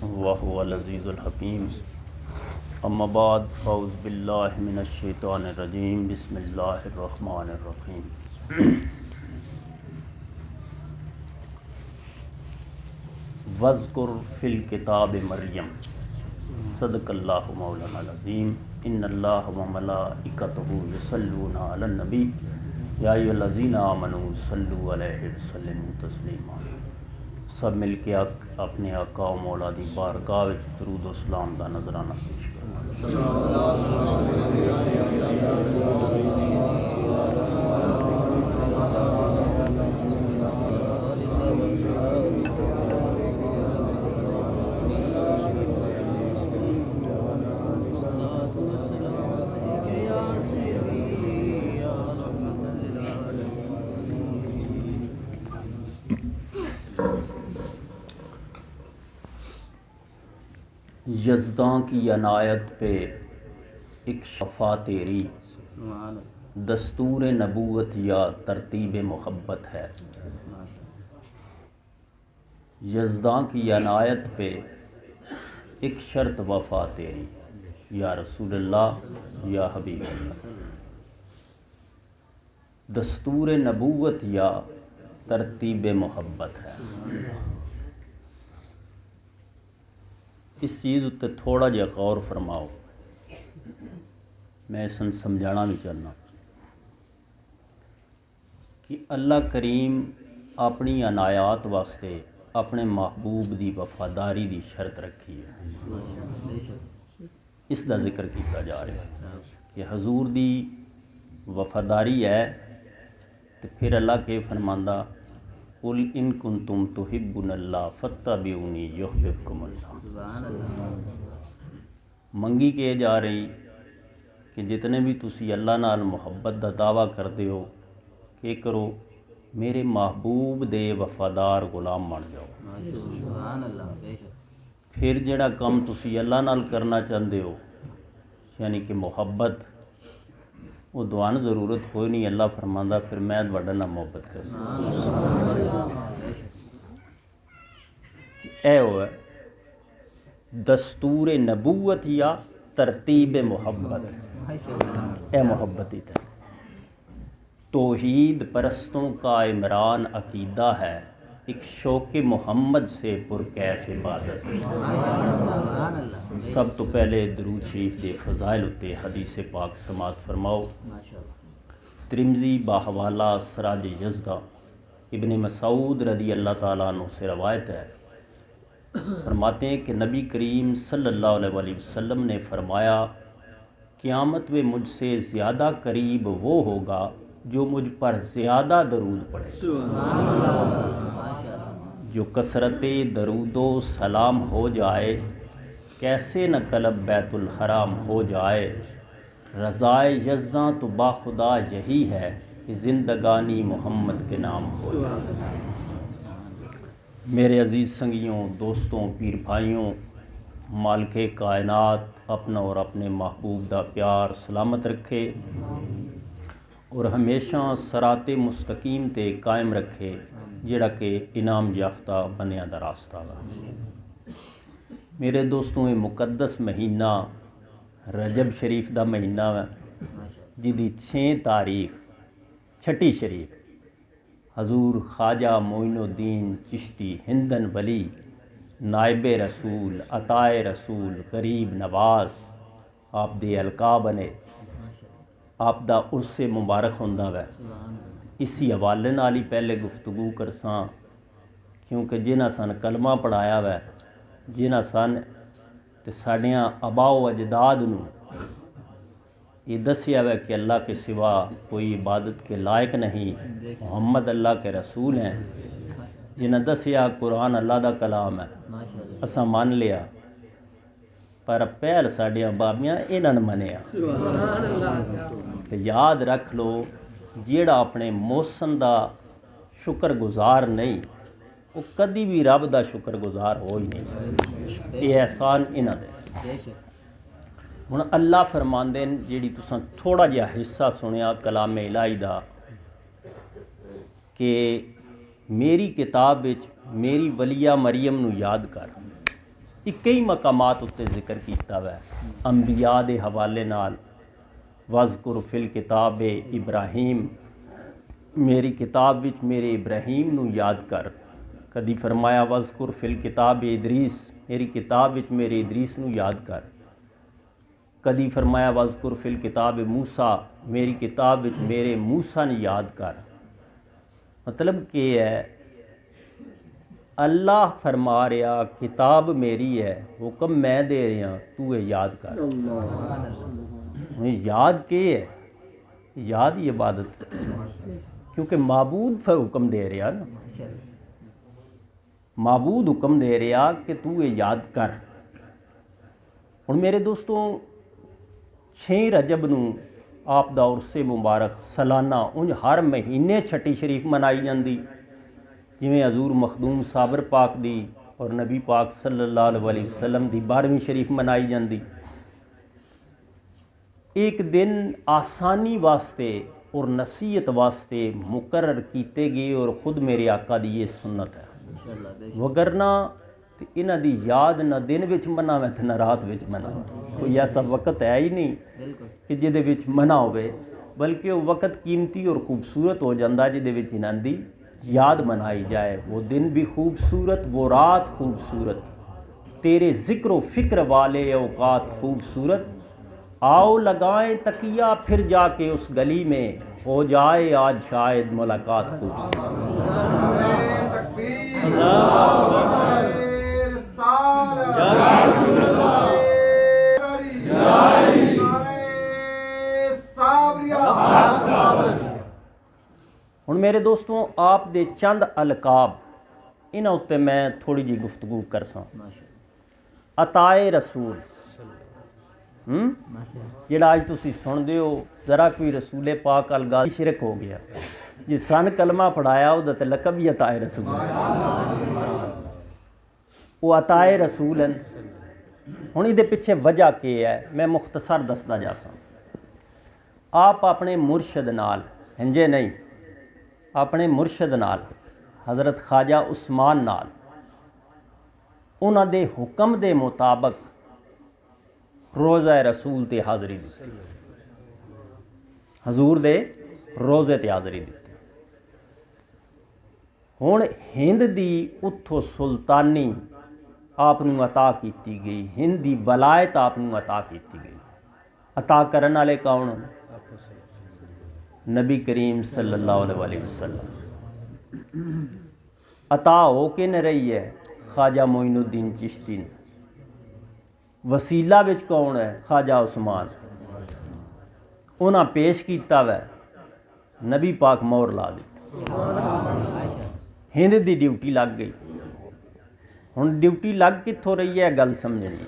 वहुवल अज़ीज़ुल हकीम। अम्मा बाद फ़ौज़ बिल्लाहि मिनश शैतानिर रजीम। बिस्मिल्लाहिर रहमानिर रहीम। वज़्कुर फ़िल किताब मरियम सदक़ल्लाहु मौलानाल अज़ीम। इन्नल्लाह व मलाइकतहु युसल्लूना अलन नबी या अय्युहल्लज़ीना आमनू सल्लु अलैहि व सल्लिमू तस्लीमा। सब मिल के अपने आका व मौला दी बारगाह विच दरूद व सलाम दा नज़राना पेश यज़दां की अनायत पे एक शफ़ा तेरी, दस्तूर नबूवत या तरतीब मोहब्बत है। यज़दां की अनायत पे एक शर्त वफ़ा तेरी, या रसूलल्लाह या हबीबल्लाह। दस्तूर नबूवत या तरतीब मोहब्बत है। इस चीज़ उत्ते थोड़ा जिहा गौर फरमाओ, मैं इसन समझाना भी चाहना कि अल्लाह करीम अपनी अनायात वास्ते अपने महबूब दी वफादारी दी शर्त रखी है। इसका जिक्र किया जा रहा है कि हजूर दी वफादारी है, तो फिर अल्लाह के फरमांदा कुल इन कुंतुम तुहिब्बुनल्लाह फत्तबिऊनी युहब्बुकुमुल्लाह। मंगी के जा रही कि जितने भी तुसी अल्लाह नाल मुहब्बत दा दावा करते हो, कि करो मेरे महबूब दे वफादार गुलाम बन जाओ। फिर जिहड़ा काम तुसी अल्लाह नाल करना चाहते हो, यानी कि मुहब्बत, वो दुआन ज़रूरत कोई नहीं। अल्लाह फरमांदा फिर मैं तुहाडे नाल मुहब्बत कर है दस्तूर नबूवत या तरतीब मोहब्बत। ए मोहब्बत ही है। तौहीद परस्तों का इमरान अकीदा है, एक शौक़ मोहम्मद से पुरकैफ इबादत। सब तो पहले दरूद शरीफ के फ़ज़ाइल उत्ते हदीस पाक समात फरमाओ। तिरमिज़ी बाहवाला सराज यज़दा इब्न मसूद रदी अल्लाह ताला अन्हु से रवायत है, फरमाते हैं कि नबी करीम सल्लल्लाहु अलैहि वसल्लम ने फरमाया, क़यामत में मुझसे ज़्यादा करीब वो होगा जो मुझ पर ज़्यादा दरूद पढ़े। जो कसरते दरूदो सलाम हो जाए, कैसे न कलब बैतुल हराम हो जाए। रज़ाए यज़दां तो बाखुदा यही है कि ज़िंदगानी मोहम्मद के नाम हो जाए। मेरे अज़ीज़ संगियों, दोस्तों, पीर भाइयों, मालिके कायनात अपना और अपने महबूब दा प्यार सलामत रखे और हमेशा सराते मुस्तकीम ते कायम रखे, जिहड़ा कि इनाम याफ्ता बंदियां दा रास्ता वा। मेरे दोस्तों, ये मुकद्दस महीना रजब शरीफ दा महीना वा, जिहदी 6 तारीख छठी शरीफ हजूर ख्वाजा मोइनुद्दीन चिश्ती हिंदन वली नायब रसूल अताए रसूल गरीब नवाज आप दे अलका बने, आप दा उर्से मुबारक होंदा वै। इसी हवाले नाल ही पहले गुफ्तगू करसां, क्योंकि जिन्हां सन कलमा पढ़ाया वै, जिन्हां सन ते साडियां अबाओ अजदाद नूं ये दसिया वै कि अल्लाह के सिवा कोई इबादत के लायक नहीं, मोहम्मद अल्लाह के रसूल हैं, जिन्हें दसिया कुरान अल्लाह दा कलाम है, असां मान लिया, पर पहल साडियां बाबियां इन्हां ने मनिया। तो याद रख लो, जिहड़ा अपने मौसम दा शुक्रगुजार नहीं, वो कदी भी रब दा शुक्रगुजार हो ही नहीं सकदा। ये एहसान इन्हां दे। हुण अल्लाह फरमांदे न, जिहड़ी तुसां थोड़ा जिहा हिस्सा सुनिया कलामे इलाही दा, कि मेरी किताब विच मेरी वलिया मरियम नूं याद कर। कई मकामात उत्ते जिक्र किया हुआ है। अंबिया के हवाले नाल वज़कुर फिल किताब इब्राहीम, मेरी किताब विच मेरे इब्राहीम नू याद कर। कदी फरमाया वज़कुर फिल किताब इदरीस, मेरी किताब विच मेरे इदरीस नू याद कर। कदी फरमाया वज़कुर फिल किताब मूसा, मेरी किताब विच मेरे मूसा ने याद कर। मतलब कि है अल्लाह फरमा रहा किताब मेरी है, हुक्म मैं दे रहा, तू ये याद कर। याद के है? याद ही इबादत, क्योंकि माबूद फिर हुक्म दे रहा ना, माबूद हुक्म दे रहा कि तू ये याद कर। हुण मेरे दोस्तों 6 रजब नूं आप दा उर्से मुबारक सालाना उंज हर महीने छठी शरीफ मनाई जाती, जिमें हजूर मखदूम साबर पाक दी और नबी पाक सल्लल्लाहु अलैहि वसल्लम दी 12वीं शरीफ मनाई जाती। एक दिन आसानी वास्ते और नसीहत वास्ते मुकर्रर कीते गए और ख़ुद मेरे आका दी ये सुन्नत है। वगरना तो इन्हां दी याद ना दिन विच मनावे ते ना रात विच मनावे, कोई ऐसा वक्त है ही नहीं कि जिहदे विच मना होवे, बल्कि वो वक्त कीमती और खूबसूरत हो जाता जिहदे विच इन्हां दी याद मनाई जाए। वो दिन भी खूबसूरत, वो रात खूबसूरत, तेरे ज़िक्र फ़िक्र वाले औकात खूबसूरत। आओ लगाएं तकिया फिर जाके उस गली में, हो जाए आज शायद मुलाकात खूबसूरत। हुण मेरे दोस्तों आप दे चंद अलकाब इन्हां उत्ते मैं थोड़ी जी गुफ्तगू करसां। अताए रसूल जिहड़ा अज तुसीं सुणदे हो, जरा कोई रसूले पाक अल गल शिरक हो गया। जे सन कलमा पढ़ाया उहदा ते लकब ही अताए रसूल, वो अताए रसूल हैं। हुण इहदे पिछे वजह के है, मैं मुख्तसर दसदा जासां। आप अपने मुर्शद नाल हिंजे नहीं, अपने मुर्शद नाल हज़रत ख्वाजा उस्मान नाल उन्हां दे हुक्म दे मुताबक रोज़ा रसूल ते हाज़री दी, हजूर दे रोज़े ते हाज़री दी। हुण हिंद दी उत्थों सुल्तानी आप नूं अता की गई, हिंद दी वलायत आप नूं अता की गई। अता करन वाले कौन? नबी करीम सल्लल्लाहु अलैहि वसल्लम। अता हो के न रही है ख्वाजा मोइनुद्दीन चिश्ती ने। वसीला विच कौन है? ख्वाजा उस्मान। उन्हां पेश किया वै, नबी पाक मोहर ला दी, हिंद दी ड्यूटी लग गई। हुण ड्यूटी लग कित्थों रही है गल समझनी,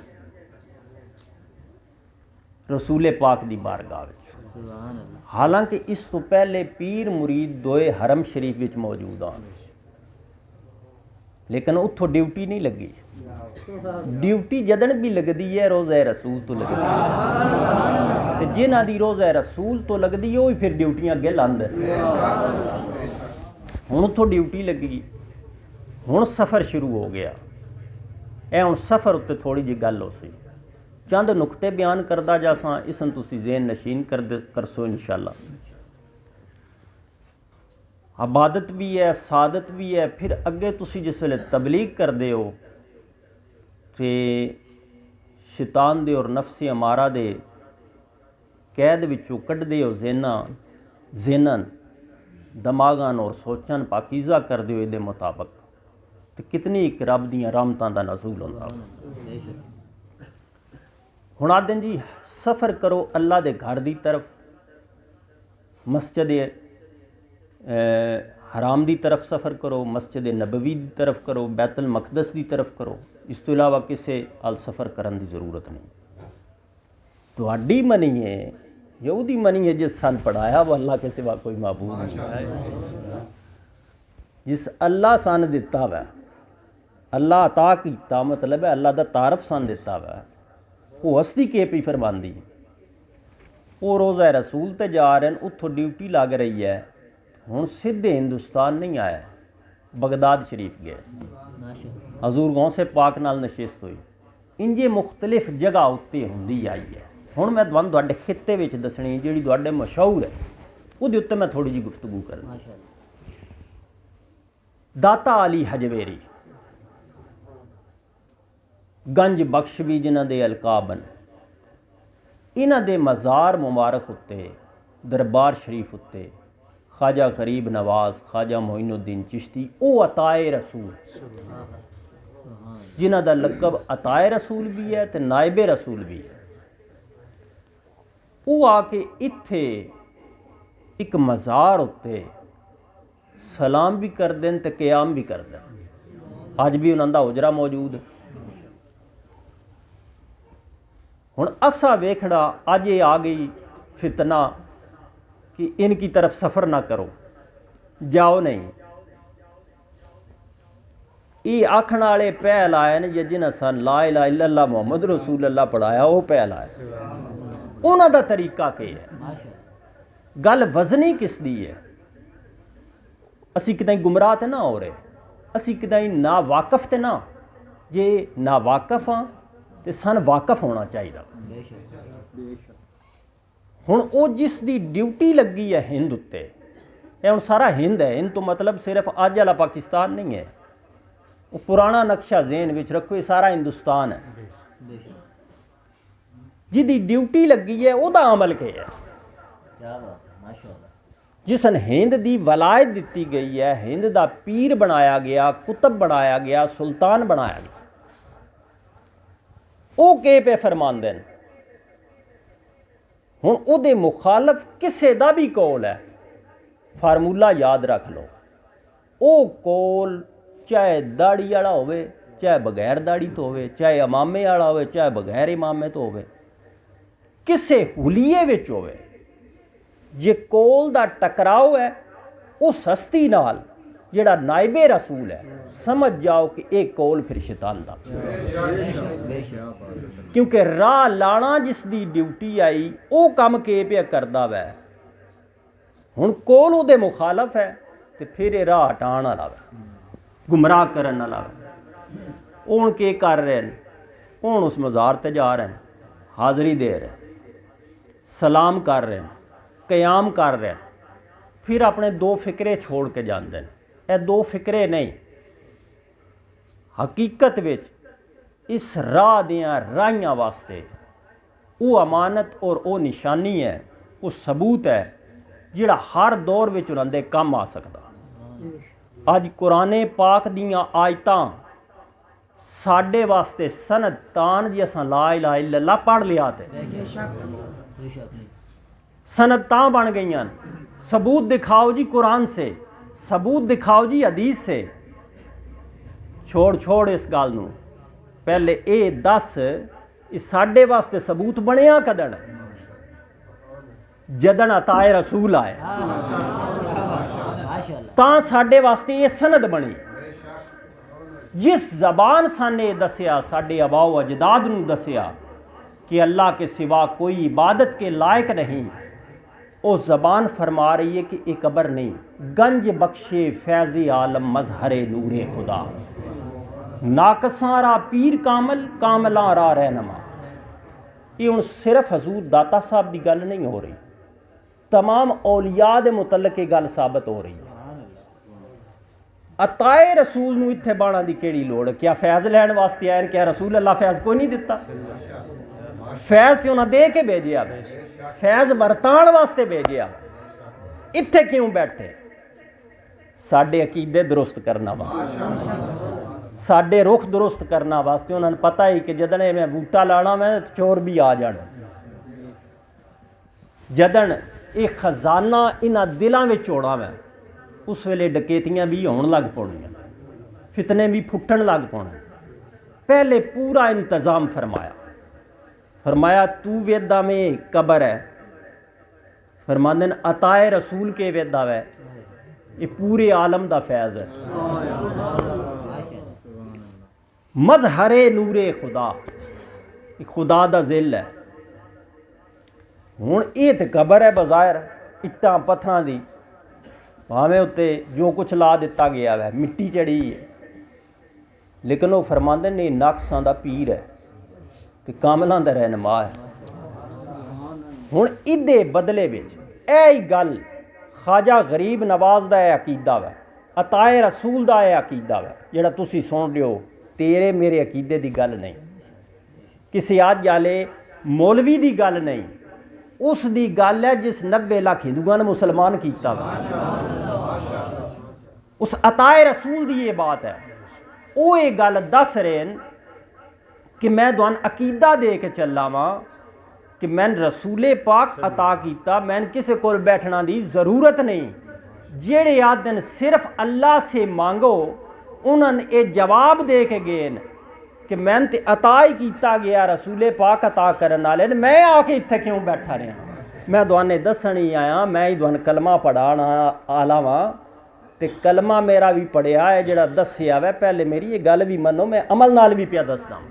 रसूले पाक दी बारगाह विच। हालांकि इस तो पहले पीर मुरीद दोए हरम शरीफ विच मौजूद आन, लेकिन उत्थों ड्यूटी नहीं लगी। ड्यूटी जदन भी लगती है रोज़ा रसूल तो लगती है, तो जिन्हां दी रोज़ा रसूल तो लगती है वही फिर ड्यूटियां अगे लांदे। हुण उत्थों ड्यूटी लगी, हुण सफ़र शुरू हो गया। ए हुण सफ़र उत्ते थोड़ी जी गल हो सी, चंद नुकते बयान करदा जासां, इसन तुसीं ज़हन नशीन करसो इंशाअल्लाह। इबादत भी है, सादत भी है। फिर अगे तुसीं जिसले तबलीग करदे हो ते शैतान दे और नफ्से अमारा दे कैद विचों कढ़दे हो ज़हनन दिमागान और सोचन पाकीज़ा करदे हो इहदे मुताबक, तो कितनी एक रब दीयां रहमतां दा नज़ूल होंदा। हुण आखदे जी सफ़र करो अल्लाह दे घर दी तरफ, मस्जिद हराम दी तरफ सफ़र करो, मस्जिद नबवी दी तरफ करो, बैतुल मक़दस दी तरफ करो। इस तो इलावा किसी अल सफ़र करने की ज़रूरत नहीं। तुहाडी मनीए यहूदी मनीए जिस सन पढ़ाया वो अल्लाह के सिवा कोई माबूद नहीं। जिस अल्लाह सन दिता वै, अल्लाह अता कीता, मतलब है अल्लाह दा तारफ सन दिता वै, वो हस्ती के पी फरमांदी। वो रोज़ा रसूल ते जा रहे हैं, उत्थों ड्यूटी लग रही है। हुण सीधे हिंदुस्तान नहीं आया, बगदाद शरीफ गए, हजूर गौसे पाक नाल नशिस्त हुई। इंजे मुख्तलिफ जगह उत्ते हुंदी आई है। हुण मैं तुहानूं तुहाडे खित्ते विच दसणी जिहड़ी तुहाडे मशहूर है उहदे उत्ते मैं थोड़ी जी गुफ्तगू करनी। दाता अली हजवेरी, गंज बख्श भी जिन्हां दे अलकाबन, इन्हां दे मज़ार मुबारक उत्ते दरबार शरीफ उत्ते ख्वाजा गरीब नवाज, ख्वाजा मोइनुद्दीन चिश्ती, वो अताए रसूल जिन्हां दा लकब अताए रसूल भी है तो नायबे रसूल भी है, वो आके इत्थे एक मज़ार उत्ते सलाम भी कर दें तो क़याम भी कर दें। अज भी उन्हां दा उजरा मौजूद। हुण असा वेखना अज ये आ गई फितना कि इनकी तरफ सफ़र ना करो, जाओ नहीं। ये आखण वाले पहल आए ने जिन्हें सन ला इलाहा इल्लल्लाह मुहम्मद रसूलुल्लाह पढ़ाया, वो पहल आए। उन्हां दा तरीका के है? गल वजनी किस दी है? असी कितने गुमराह तो ना हो रहे, असी कितने ना वाकफ तो ना, जे ना वाकफ हाँ तो सन वाकफ होना चाहिए। हुण वो जिस दी ड्यूटी लगी है हिंद उत्ते, हुण सारा हिंद है, हिंद तो मतलब सिर्फ अज वाला पाकिस्तान नहीं है, वो पुराना नक्शा ज़हन विच रखो, ये सारा हिंदुस्तान है। जिहदी ड्यूटी लगी है उहदा अमल के है। जिसन हिंद दी वलायत दी गई है, हिंद दा पीर बनाया गया, कुतब बनाया गया, सुल्तान बनाया गया, वो के पे फरमांदे न। हुण उहदे मुखालफ किसे दा भी कौल है, फार्मूला याद रख लो, वो कौल चाहे दाड़ी वाला होवे, चाहे बगैर दाड़ी तो होवे, चाहे इमामे वाला होवे, चाहे बगैर इमामे तो होवे, किसे हुलिये विच होवे, जे कौल दा टकराव है वो सस्ती नाल जिहड़ा नायबे रसूल है, समझ जाओ कि एक कौल फिर शैतान दा, क्योंकि राह लाना जिस दी ड्यूटी आई वो काम के पे करदा वै। हुण कौल उहदे मुखालफ है तो फिर ये राह हटाण वाला वै, गुमराह करन वाला वै। हुण के कर रहे हैं? हुण उस मज़ार ते जा रहे हैं, हाज़री दे रहे हैं, सलाम कर रहे हैं, क़याम कर रहे हैं, फिर अपने दो फिक्रे छोड़ के जाते हैं। ये दो फिक्रे नहीं, हकीकत विच इस राह दियां राहियां वास्ते वो अमानत और वो निशानी है, वो सबूत है जिहड़ा हर दौर विच उन्हां दे काम आ सकदा। अज कुराने पाक दियां आयतां साडे वास्ते सनद तान जी असां ला इलाहा इल्लल्लाह पढ़ लिया ते सनद तां बन गई। सबूत दिखाओ जी कुरान से, सबूत दिखाओ जी हदीस से। छोड़ इस गल नूं, पहले ये दस इस साडे वास्ते सबूत बनिया कदन? जदन अताए रसूल आए तां साडे वास्ते ये सनद बनी। जिस जबान साने दसिया, साडे अबाओ अजदाद नूं दसिया कि अल्लाह के सिवा कोई इबादत के लायक नहीं, वो ज़बान फरमा रही है कि एक कबर नहीं, गंज बख्शे फैज़ आलम मजहरे नूरे खुदा, नाकसारा पीर कामल कामला रा रहनमा। ये हुण सिर्फ हजूर दाता साहब की गल नहीं हो रही, तमाम औलिया दे मुतलक ये गल साबित हो रही है। अताए रसूल नूं इत्थे बाणा दी केड़ी लोड़? क्या फैज़ लैण वास्ते आए? क्या रसूल अल्लाह फैज़ कोई नहीं दिता? फैज़ तो उन्हें दे के भेजिया, फैज़ वरताण वास्ते भेजिया। इत्थे क्यों बैठे? साडे अकीदे दुरुस्त करना वास्ते, साडे रुख दुरुस्त करना वास्ते। उन्होंने पता ही कि जदन मैं बूटा लाना मैं चोर भी आ जाना, जदन ये खजाना इन्हां दिलों में होना मैं, उस वेले डकैतियां भी होण लग पौणियां, फितने भी फुटण लग पौने। पहले पूरा इंतज़ाम फरमाया तू वेदा में कबर है, फरमांदे न अताए रसूल के वेदा वै, ये पूरे आलम दा फैज़ है। मजहरे नूरे खुदा, खुदा दा जिल है। हुण ये तो कबर है बज़ाहिर इट्टां पत्थरां दी, भावें उत्ते जो कुछ ला दिता गया है, मिट्टी चढ़ी है, लेकिन वो फरमांदे ने नक्सां दा पीर है। ਤੇ ਕਾਮਲਾਂ ਦਾ ਰਹਿਨੁਮਾ ਹੈ। ਹੁਣ ਇਹਦੇ ਬਦਲੇ ਵਿੱਚ ਇਹ ਹੀ ਗੱਲ ख्वाजा गरीब नवाज का यह अकीदा वै, अताए रसूल का यह अकीदा वै जिहड़ा तुसीं सुन रहे हो। तेरे मेरे अकीदे की गल नहीं, किसी अज वाले मौलवी की गल नहीं, उस दी गल है जिस 90 लाख हिंदुआं ने मुसलमान किया वा। उस अताए रसूल की ये बात है। वो ये गल दस रहे हैं कि मैं तुहानूं अकीदा दे के चला वां कि मैं रसूले पाक अता किया, मैं किसी को बैठना की ज़रूरत नहीं। जेड़े आदन सिर्फ अल्लाह से मांगो उन्होंने ये जवाब दे के गए कि मैं तो अता ही किया गया, रसूले पाक अता करने वाले, मैं आके इत्थे क्यों बैठा रहा। मैं तुहानूं दस्सण ही आया, मैं ही तुहानूं कलमा पढ़ाण आला वां ते कलमा मेरा भी पढ़िया है जिहड़ा दस्सिया वै। पहले मेरी ये गल भी मनो, मैं अमल नाल भी पिया दसदा।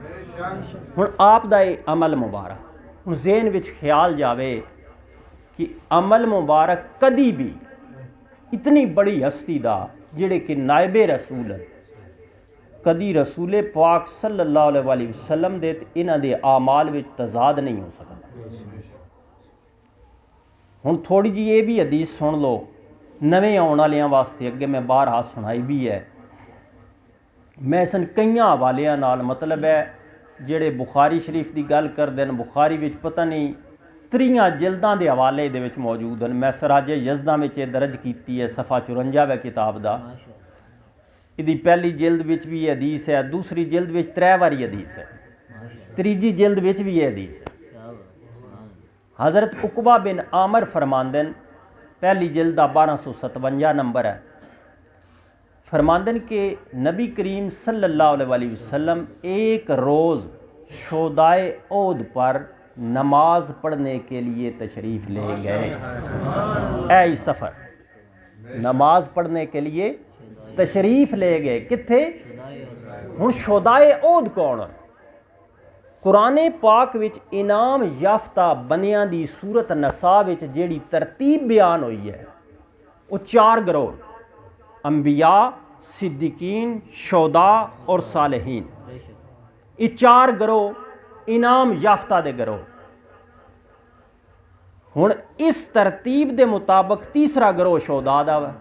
हुण आप दा ये अमल मुबारक हुण ज़हन विच ख्याल जावे कि अमल मुबारक कदी भी इतनी बड़ी हस्ती दा जिहड़े कि नायबे रसूल है, कदी रसूले पाक सल्लल्लाहु अलैहि वसल्लम दे ते इन्हां दे आमाल विच तजाद नहीं हो सकता। हुण थोड़ी जी ये भी हदीस सुन लो नवें आने वालियां वास्ते, अगे मैं बाहर हाथ सुनाई भी है। मैं सन कई हवालियां नाल मतलब है जेड़े बुखारी शरीफ की गल करते हैं, बुखारी विच पता नहीं 3 जिल्दां के हवाले दे विच मौजूद हैं। मैं सराजे यज़दा में दर्ज की है, सफ़ा 54 है किताब का। इहदी पहली जिल्द विच भी ये हदीस है, दूसरी जिल्द विच 3 बारी हदीस है, तीजी जिल्द विच भी ये हदीस है। हज़रत उकबा बिन आमर फरमांदे न, पहली जिल्द का 1257 नंबर है, फरमांदे न कि नबी करीम सल्लल्लाहु अलैहि वसल्लम एक रोज़ शोदाए ओद पर नमाज पढ़ने के लिए तशरीफ़ ले गए। ऐ सफ़र नमाज पढ़ने के लिए तशरीफ़ ले गए कित्थे? हुण शोदाए ओद कौन? कुराने पाक विच इनाम याफ्ता बनियां दी सूरत नसा विच जेड़ी तरतीब बयान हुई है वो 4 गिरोह, अंबिया, सिद्दीकीन, शोदा और सालेहीन। ये 4 गिरोह इनाम याफ्ता दे गिरोह। हुण इस तरतीब दे मुताबिक तीसरा गिरोह शोदा दा वा।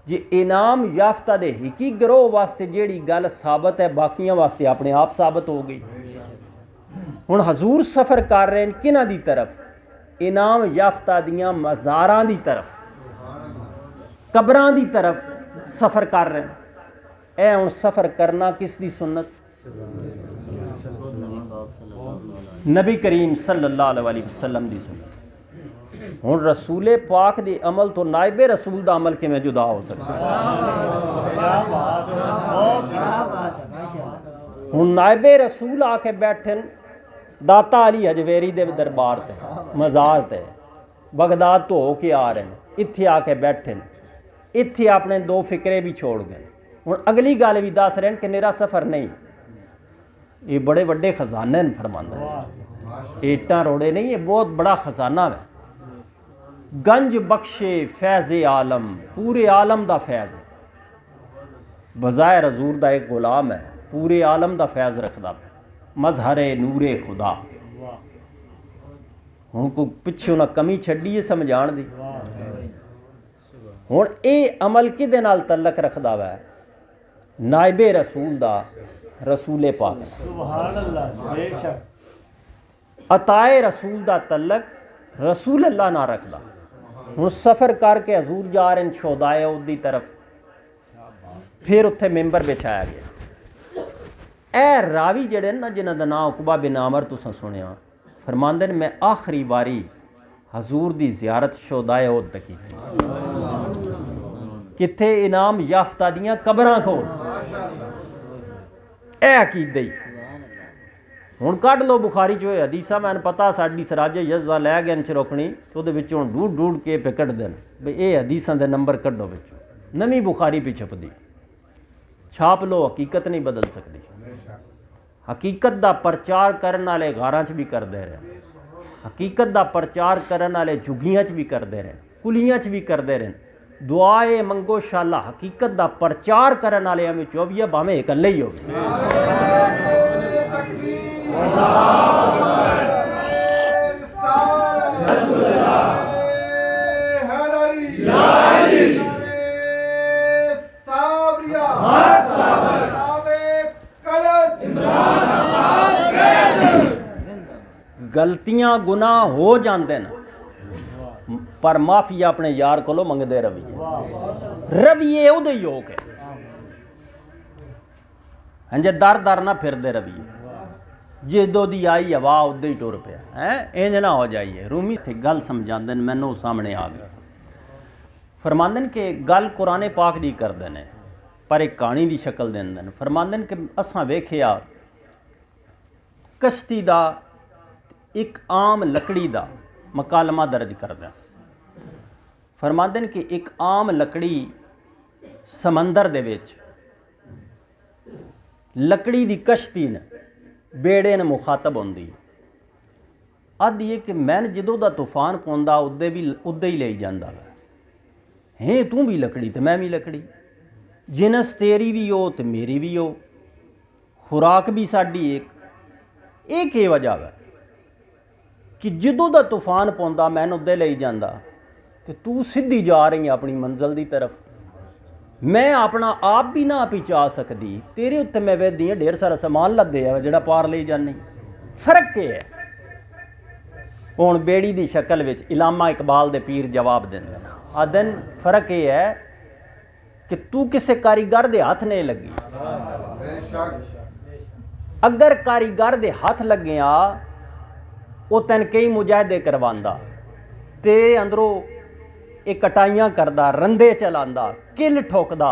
जे इनाम याफ्ता दे हिकी गिरोह वास्ते जेड़ी गल साबित है, बाकियां वास्ते अपने आप साबित हो गई। हुण हजूर सफ़र कर रहे हैं किन्हां दी तरफ? इनाम याफ्ता दियां मज़ारां दी तरफ, कब्रां दी तरफ सफ़र कर रहे हैं। ए हुण सफ़र करना किस दी सुन्नत? नबी करीम सल्लल्लाहु अलैहि वसल्लम दी सुन्नत। हुण रसूले पाक दे अमल तो नायबे रसूल दा अमल किवें जुदा हो सकता है? हुण नायबे रसूल आके बैठन दाता अली हजवेरी दे दरबार ते, मज़ार ते, बगदाद तो होके आ रहे हैं, इत्थे आके बैठे, इत्थे अपने 2 फिक्रे भी छोड़ गए। हुण अगली गल भी दस रहे हैं कि मेरा सफ़र नहीं, ये बड़े बड़े खजाने न फरमांदे, ईटा रोड़े नहीं, ये बहुत बड़ा खजाना है। गंज बख्शे फैज़ आलम, पूरे आलम दा फैज़ है, बज़ाहिर हजूर दा एक गुलाम है, पूरे आलम दा फैज़ रखदा है, मजहरे नूरे खुदा। हुण कोई पिछे उन्हें कमी छड्डी है समझाण दी। हुण ये अमल किहदे नाल तल्लक रखदा वा? नायबे रसूल दा, रसूले पाक। सुभान अल्लाह, बेशक अताए रसूल दा तल्लक रसूल अल्लाह ना रखदा। हुण सफ़र करके हजूर जा रहे हैं शोदाए ओद दी तरफ, फिर उत्थे मिंबर बिछाया गया। ए रावी जड़े ना जिन्हां दा नाम उकबा बिन आमर तुसां सुनिया, फरमांदे ने मैं आखिरी बारी हजूर दी ज़ियारत शोदाए ओद तक की, कित्थे? इनाम याफ्ता दियां कबरां कोल। ए अकीदे हुण कढ लो बुखारी चो हदीसा, मैनूं पता साडी सराजे यज़दा लै गए चरोकनी तो उहदे विचों ढूंढ ढूंढ के पे कढदे न भी ये हदीसां दे नंबर कढो विचों। नवीं बुखारी भी छपदी, छाप लो, हकीकत नहीं बदल सकती। हकीकत दा प्रचार करने वाले गारां च भी करते रहे, हकीकत दा प्रचार करने वाले झुग्गियां च भी करते रहे, कुलियां च भी करते रहे। दुआए मंगो शाला हकीकत दा प्रचार करने वाले में 24 भावें इकल्ले ही हो। गलतियां गुनाह हो जाते हैं पर माफ़ी अपने यार को मंगते रवीए रवीए उदे योग है हंजे दर दर ना फिरते रवीए जिदों दी आई हवा उदे ही टुर पिया है इंज ना हो जाइए। रूमी थे गल समझाते मैनू सामने आ गई फरमांदे ने कि गल कुराने पाक दी करते हैं पर एक कहानी की शक्ल देंदे ने। फरमांदे ने कि असां वेखिया कश्ती दा एक आम लकड़ी दा मकालमा दर्ज करदे। फरमांदे ने कि एक आम लकड़ी समंदर दे विच लकड़ी दी कश्ती ने बेड़े ने मुखातब होंदी आदि है कि मैन जदों दा तूफान पौंदा उदे ही ले जांदा है तू भी लकड़ी तो मैं भी लकड़ी जिनस तेरी भी हो तो मेरी भी हो खुराक भी साडी एक वजह है कि जदों दा तूफान पौंदा मैन उदे ले जांदा तो तू सीधी जा रही है अपनी मंजिल की तरफ। मैं अपना आप भी ना पहुँचा सकती तेरे उत्ते मैं वेदी हाँ ढेर सारा समान लदे है जोड़ा पार ले जानी। फर्क के है हुण बेड़ी की शक्ल विच इलामा इकबाल दे पीर जवाब देंदे ने आदन फर्क ये है कि तू किसी कारीगर दे हाथ नहीं लगी। अगर कारीगर दे हाथ लगे वो तेन कई मुजाहदे करवांदा तेरे अंदरों एक कटाइयां करदा रंदे चलांदा किल ठोकदा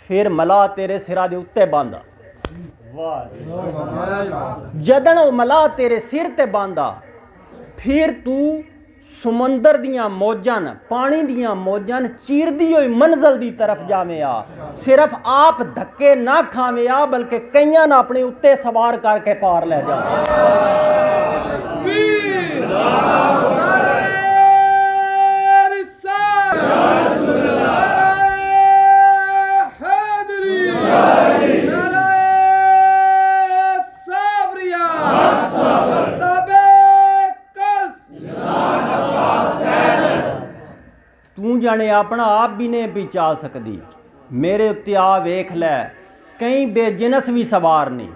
फिर मला तेरे सिरा दे उत्ते बांधा जदन वो मला तेरे सिर ते बांधा फिर तू समंदर दियां मौजां पानी दियां मौजां चीरदी हुई मंजिल की तरफ जावे सिर्फ आप धक्के ना खावे बल्कि कईयां ना अपने उत्ते सवार करके पार ले जा। तू जाने अपना आप भी नहीं पहुँचा सकती मेरे उत्ते आ वेख लै कई बेजिनस भी सवार नहीं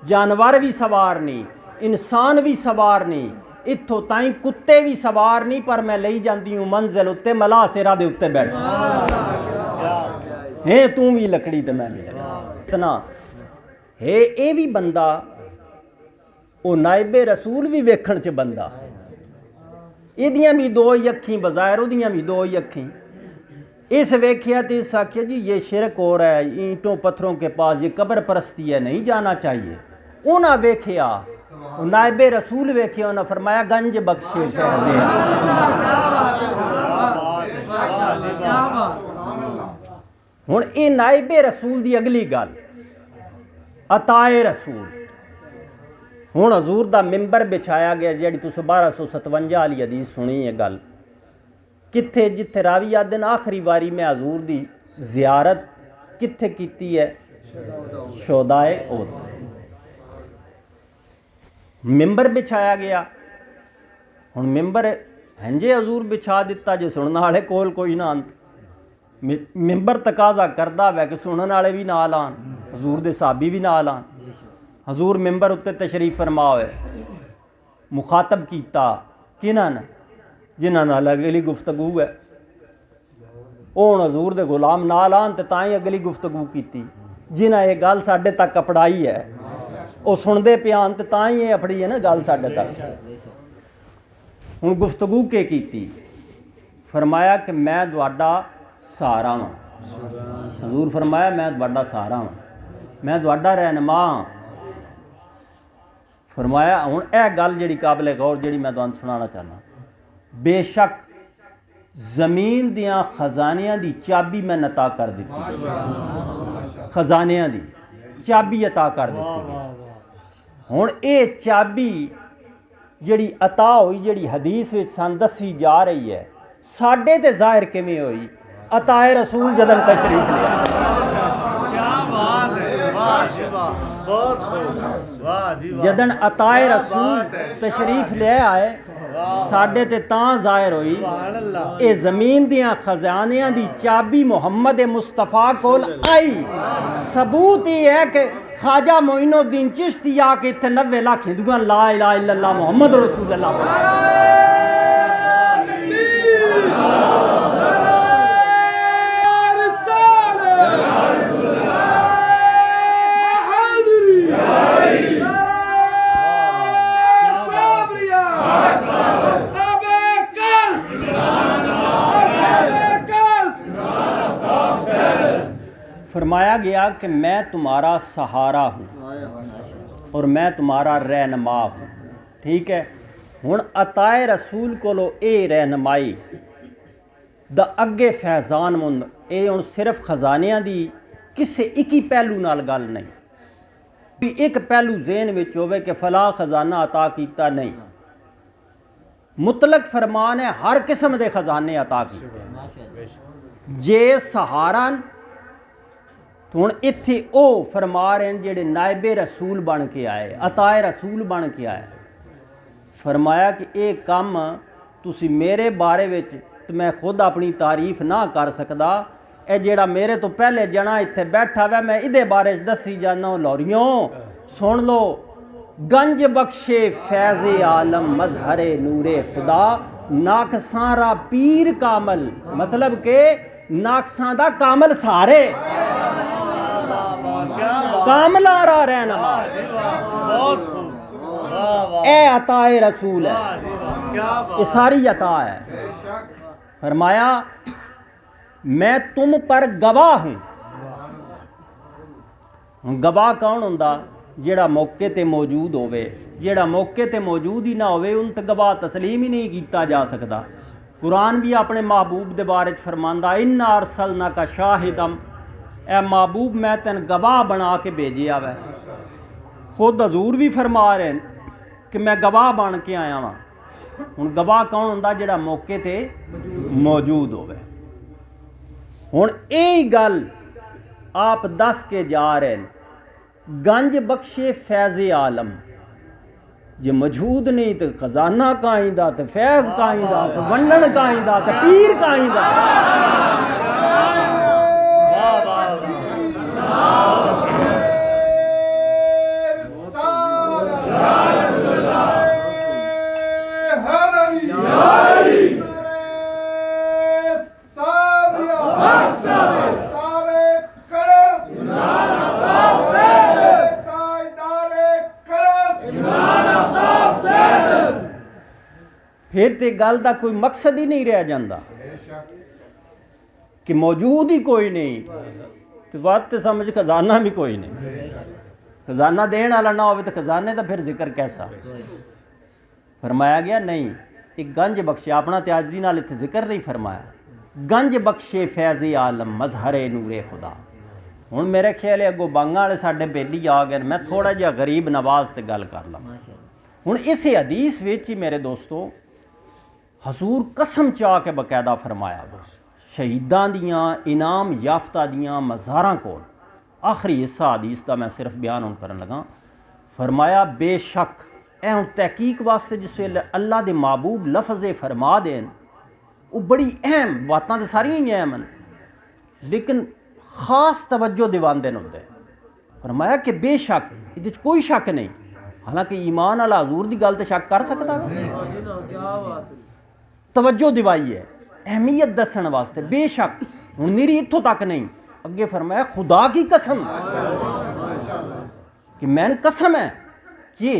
जानवर भी सवार नहीं इंसान भी सवार नहीं इत्थों ताई कुत्ते भी सवार नहीं पर मैं ले जाती हूँ मंजिल उत्ते मला सिरा दे उत्ते बैठ है तू भी लकड़ी तो मैं भी इतना है ये भी बंदा वो नायबे रसूल भी वेखण च बंदा इदियां भी दो ही अखीं बज़ाहिर उदियां भी दो ही अखीं इस वेख्या तो इस आख्या जी ये शिरक हो रहा है ईंटों पत्थरों के पास ये कब्र परस्ती है नहीं जाना चाहिए। उन्हें वेख्या नायबे रसूल वेख्या उन्हें फरमाया गंज बख्शे हुण ये नायबे रसूल की अगली गल अताए रसूल हुण हजूर दा मिंबर बिछाया गया जी तुस 1257 वाली हदीस सुनी है गल कित्थे जिथे रावी आदन आखिरी बारी मैं हजूर दी जियारत कित्थे कीती है शोदाए ओद मिंबर बिछाया गया हुण मिंबर हंजे हजूर बिछा दिता जो सुनने वाले कोल कोई ना अंत मिंबर तकाजा करदा वै कि सुनने वाले भी नाल आन हजूर दे साहबी भी नाल आन। हजूर मिंबर उत्ते तशरीफ फरमा होए मुखातब कीता किन्हां जिन्हां नाल अगली गुफ्तगू है हुण हजूर दे गुलाम नाल आन ते तां ही अगली गुफ्तगू कीती जिन्हां ये गल साडे तक अपड़ाई है वो सुनते पियान ते तां ही ये अपड़ी है ना गल साडे तक। हुण गुफ्तगू के कीती फरमाया कि मैं तुहाडा सहारा वां हजूर फरमाया मैं तुहाडा सहारा वां मैं तुहाडा रहनुमा फरमाया हुण यह गल जिहड़ी काबिल गौर जिहड़ी मैं तुहानूं सुनाना चाहना बेशक जमीन दियां खजानियां दी चाबी मैं अता कर दी खजानियां दी चाबी अता कर दी हुण ये चाबी जिहड़ी अता हुई जिहड़ी हदीस विच सन दसी जा रही है साडे ते जाहिर किवें होई अताए रसूल जदन तशरीफ लिया जदन अताए रसूल तशरीफ ले आए साडे ते तां जाहिर होई ये जमीन दियां खजानियां दी चाबी मुहम्मद मुस्तफा कोल आई। सबूत ये है कि ख्वाजा मोइनुद्दीन चिश्ती आके इत्थे 90 लाख हिंदुआं ला इलाहा इल्लल्लाह मुहम्मद रसूलुल्लाह फरमाया गया कि मैं तुम्हारा सहारा हूँ और मैं तुम्हारा रहनुमा हूँ। ठीक है, हुण अताए रसूल कोलो ए रहनुमाई दा अगे फैजान मुंद ये हुण सिर्फ खजानियां दी किसी एक ही पहलू नाल गल नहीं भी एक पहलू ज़हन विच होवे कि फलां खजाना अता कीता, नहीं, मुतलक फरमान है हर किस्म के खजाने अता कीते। जे सहारा तो हुण इत्थे ओ फरमा रहे हैं जेड़े नायबे रसूल बन के आए, अताए रसूल बन के आए। फरमाया कि ये काम तुसी मेरे बारे विच तो मैं खुद अपनी तारीफ ना कर सकदा, ए जेड़ा मेरे तो पहले जना इत्थे बैठा वै मैं इहदे बारे दसी जाना। लौरियों सुन लो, गंज बख्शे फैज़े आलम मजहरे नूरे खुदा नाकसारा पीर कामल, मतलब के नाकसां दा कामल सारे कामलारा रहना ए अताए रसूल है, ये सारी अता है। फरमाया मैं तुम पर गवाह हूँ। गवाह कौन हुंदा? जेड़ा मौके ते मौजूद होवे, जेड़ा मौके ते मौजूद ही ना होवे उन ते गवाह तस्लीम ही नहीं किया जा सकता। कुरान भी अपने महबूब दे बारे फरमांदा इन्ना अरसलना का शाहिदम, ए महबूब मैं तेन गवाह बना के भेजिया वै। खुद हजूर भी फरमा रहे हैं कि मैं गवाह बन के आया वहाँ। हुण गवाह कौन हुंदा? जेड़ा मौके ते मौजूद होवे। हुण यही गल आप दस के जा रहे हैं, गंज बख्शे फैज़े आलम, जे मौजूद नहीं तो खजाना काइंदा, तो फैज़ काइंदा, तो वंडन काइंदा, तो पीर काइंदा। फिर तो गल का कोई मकसद ही नहीं रह जाता कि मौजूद ही कोई नहीं तो बात तो समझ खजाना भी कोई नहीं। खजाना देने वाला ना हो तो खजाने का फिर जिक्र कैसा? फरमाया गया नहीं, एक गंज बख्शे, अपना त्याजी नाल इत्थे जिक्र नहीं फरमाया, गंज बख्शे फैज़े आलम मजहरे नूरे खुदा। हुण मेरे ख्याल अगों बांगा वाले साडे बेली आ गए, मैं थोड़ा जिहा गरीब नवाज ते गल कर लवां। हुण इस हदीस विच ही मेरे दोस्तों हजूर कसम चाह के बकायदा फरमाया शहीदां दियां इनाम याफ्ता दियां मज़ारां कोल। आखिरी हिस्सा हदीस का मैं सिर्फ बयान हुण करन लगा। फरमाया बेशक ए हुण तहकीक वास्ते जिस वेले अल्लाह दे महबूब लफ्ज़ फरमा देन वो बड़ी अहम बातां तो सारियां ही अहम हैं, लेकिन खास तवज्जो दिवांदे होंदे। फरमाया कि बेशक इहदे च कोई शक नहीं, हालांकि ईमान वाला हजूर की गल तो शक कर सकता है, तवज्जो दिवाई है अहमियत दसन वास्ते। बेशक हुण मेरी इत्थों तक नहीं, अगे फरमाया खुदा की कसम कि मैंने कसम है कि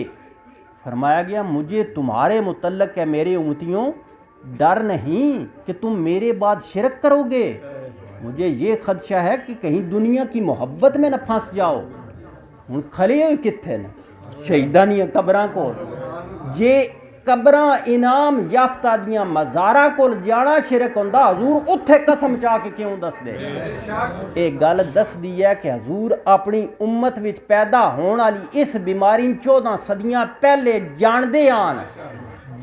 फरमाया गया मुझे तुम्हारे मुतल्लक है मेरे उम्मतियों डर नहीं कि तुम मेरे बाद शिरक करोगे, मुझे ये खदशा है कि कहीं दुनिया की मोहब्बत में न फंस जाओ। हुण खले हुए कित्थे ने शहीदां दियां कबरां कोल, जे कबरां इनाम याफ्ता दियां मज़ारां कोल जाना शिरक हुंदा, हजूर उत्थे कसम चाह के क्यों दस दे? ये गल दस दी है कि हजूर अपनी उम्मत विच पैदा होने वाली इस बीमारी 14 सदियां पहले जानदे आन,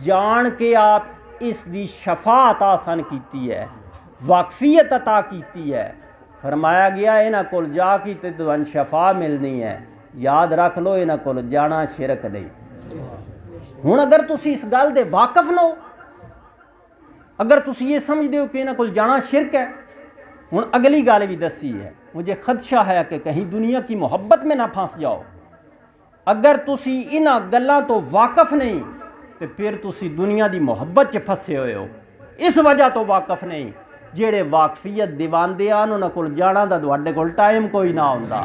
जान के आप इसकी शफात आसान की है, वाकफियत अता की है। फरमाया गया इन्हां कोल जा की ते तुहानूं शफा मिलनी है, याद रख लो इन्हां कोल जाना शिरक नहीं। हुण अगर तुसी इस गल दे वाकफ न हो, अगर तुसी ये समझदे हो कि इन्हां कोल जाना शिरक है, हुण अगली गल भी दसी है मुझे खदशा है कि कहीं दुनिया की मोहब्बत में ना फंस जाओ। अगर तुसी इन्हां गल्लां तो वाकफ नहीं तो फिर तुसी दुनिया की मोहब्बत च फसे हुए हो। इस वजह तो वाकफ नहीं, जेड़े वाकफियत दिवांदे आन उन्हां कोल जाना दा तुहाडे कोल टाइम कोई ना हुंदा,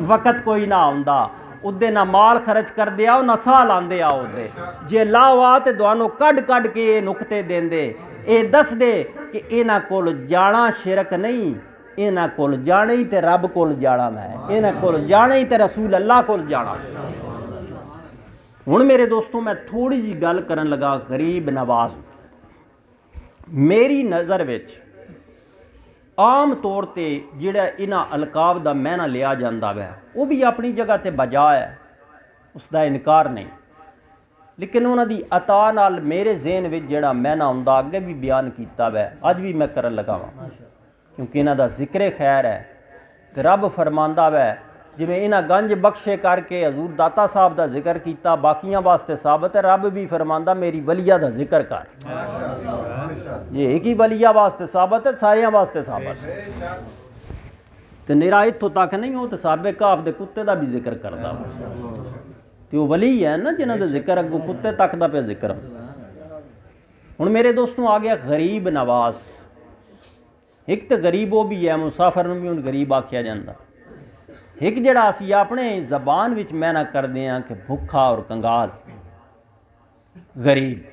वक्त कोई ना हुंदा। उदे ना माल खर्च कर दे आओ ना साह लांदे आओ उदे। जे लाओ आ तो तुहानू कढ़ कढ़ के ये नुकते देंदे, ये दस दे कि इन्हां कोल जाना शिरक नहीं, इन्हां कोल जाना ही ते रब कोल जाना है, इन्हां कोल जाना ही ते रसूल अल्लाह कोल जाना। हुण मेरे दोस्तों मैं थोड़ी जी गल करन लगा गरीब नवाज। मेरी नज़र विच आम तौर पर जिहड़ा इन्हां अलकाब का मैना लिया जाता वै वो भी अपनी जगह ते बजा है, उसका इनकार नहीं, लेकिन उन्हां दी अता नाल मेरे ज़हन विच जिहड़ा मैना आउंदा अगे भी बयान किया वै, अज भी मैं करन लगा वां, क्योंकि इन्हां दा जिक्र खैर है। तो रब फरमांदा वै जिवें इन्हां गंज बख्शे करके हजूर दाता साहब का जिक्र किया, बाकियां वास्ते साबित है। रब भी फरमांदा मेरी वलिया का जिक्र कर। ये एक ही वलिया वास्ते साबित है, सारियां वास्ते साबित है। तो निरा इत्थों तक नहीं, हो तो साबे काफ दे कुत्ते का भी जिक्र करता, तो वो वली है ना जिन्हों का जिक्र अगों कुत्ते तक का पे जिक्र। हुण मेरे दोस्तों आ गया गरीब नवाज। एक तो गरीब वो भी है, मुसाफर नूं भी हुण गरीब आख्या जाता। एक जिहड़ा असीं अपने जबान विच मैना करते हैं कि भुखा और कंगाल गरीब,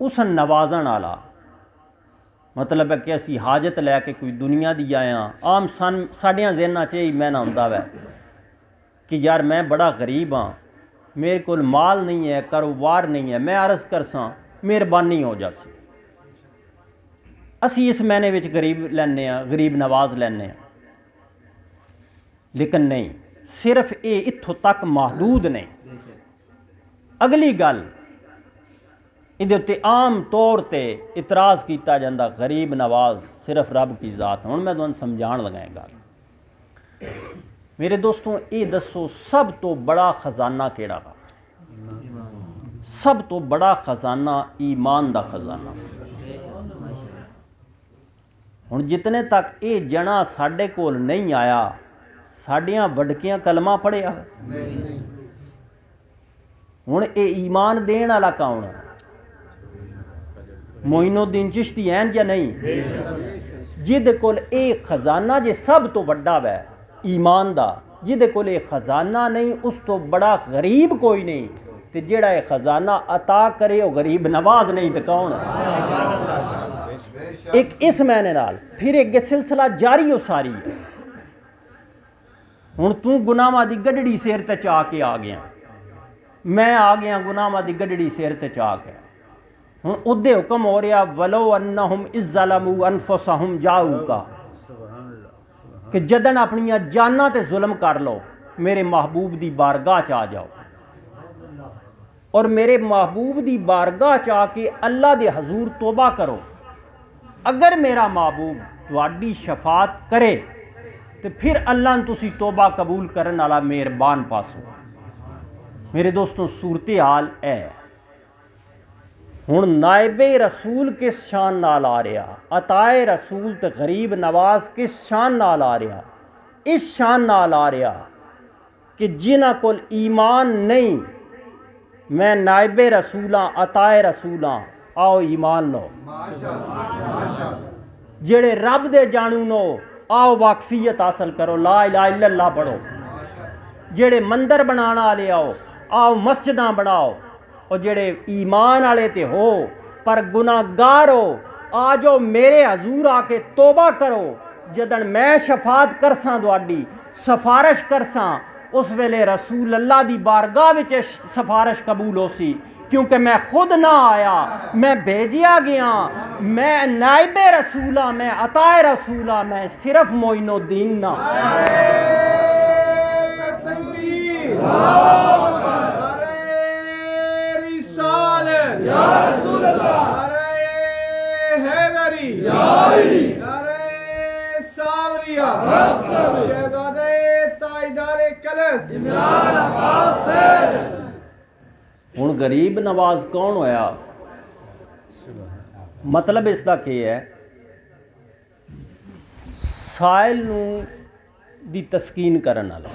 उस नवाजण वाला मतलब है कि असी हाजत लैके कोई दुनिया दी आया। आम साडियां ज़हनां च यही मैना हुंदा वै कि यार मैं बड़ा गरीब हाँ, मेरे कोल माल नहीं है, कारोबार नहीं है, मैं अर्ज़ करसां मेहरबानी हो जासी। असी इस मैने विच गरीब लैने आ, गरीब नवाज लैने आ। लेकिन नहीं, सिर्फ ये इत्थों तक महदूद नहीं। अगली गल इहदे उत्ते आम तौर पर इतराज़ किया जाता, गरीब नवाज सिर्फ रब की ज़ात। हुण मैं तुहानूं समझाण लगा गल। मेरे दोस्तों ये दसो सब तो बड़ा खजाना केड़ा वा? सब तो बड़ा खजाना ईमान दा खजाना। हुण जितने तक ये जना साडे कोल नहीं आया, साडियां वडकियां कलमा पढ़िया। हुण ये ईमान देण वाला कौन है? मोइनुद्दीन चिश्ती हैं या नहीं? जिहदे कोल ये खजाना जे सब तो वड्डा वै ईमान दा, जिहदे कोल ये खजाना नहीं उस तो बड़ा गरीब कोई नहीं। तो जिहड़ा ये खजाना अता करे वो गरीब नवाज नहीं तो कौन? एक इस मैने नाल फिर एक सिलसिला जारी हो सारी है। हुण तू गुनाहां दी गड्डी सिर ते चा के आ गया, मैं आ गया गुनाहां दी गड्डी सिर ते चा के। हुण उदे हुक्म हो रहा वलो अन्नहुम इज़्ज़लमू अनफुसहुम जाऊका, कि जदन अपनियां जानां ते जुल्म कर लो मेरे महबूब दी बारगाह च आ जाओ, और मेरे महबूब दी बारगाह च आके अल्लाह दे हजूर तौबा करो। अगर मेरा महबूब तुहाडी शफात करे तो फिर अल्लाह ने तुसी तौबा कबूल करने वाला मेहरबान पासो। मेरे दोस्तों सूरत हाल है। हुण नायबे रसूल किस शान नाल आ रहा, अताए रसूल तो गरीब नवाज किस शान नाल आ रहा? इस शान नाल आ रहा कि जिन्हां कोल ईमान नहीं, मैं नायबे रसूलां अताए रसूलां, आओ ईमान लो। जेड़े रब दे जानू नो, आओ वाकफियत हासिल करो, ला इलाहा इल्लल्लाह पढ़ो। जेड़े मंदिर बनाने वाले आओ मस्जिदां बनाओ। और जेड़े ईमान वाले ते हो पर गुनाहगार हो, आ जाओ मेरे हजूर आके तौबा करो। जदन मैं शफात करसां तुहाडी सफारिश करसां, उस वेले रसूल अल्लाह दी बारगाह विच सफारिश कबूल होसी, क्योंकि मैं खुद ना आया, मैं भेजिया गया। मैं नाइबे रसूला, मैं अताए रसूला, मैं सिर्फ मोइनुद्दीन ना। हुण गरीब नवाज कौन होया? मतलब इसका क्या है? मसाइल दी तस्कीन करन वाला।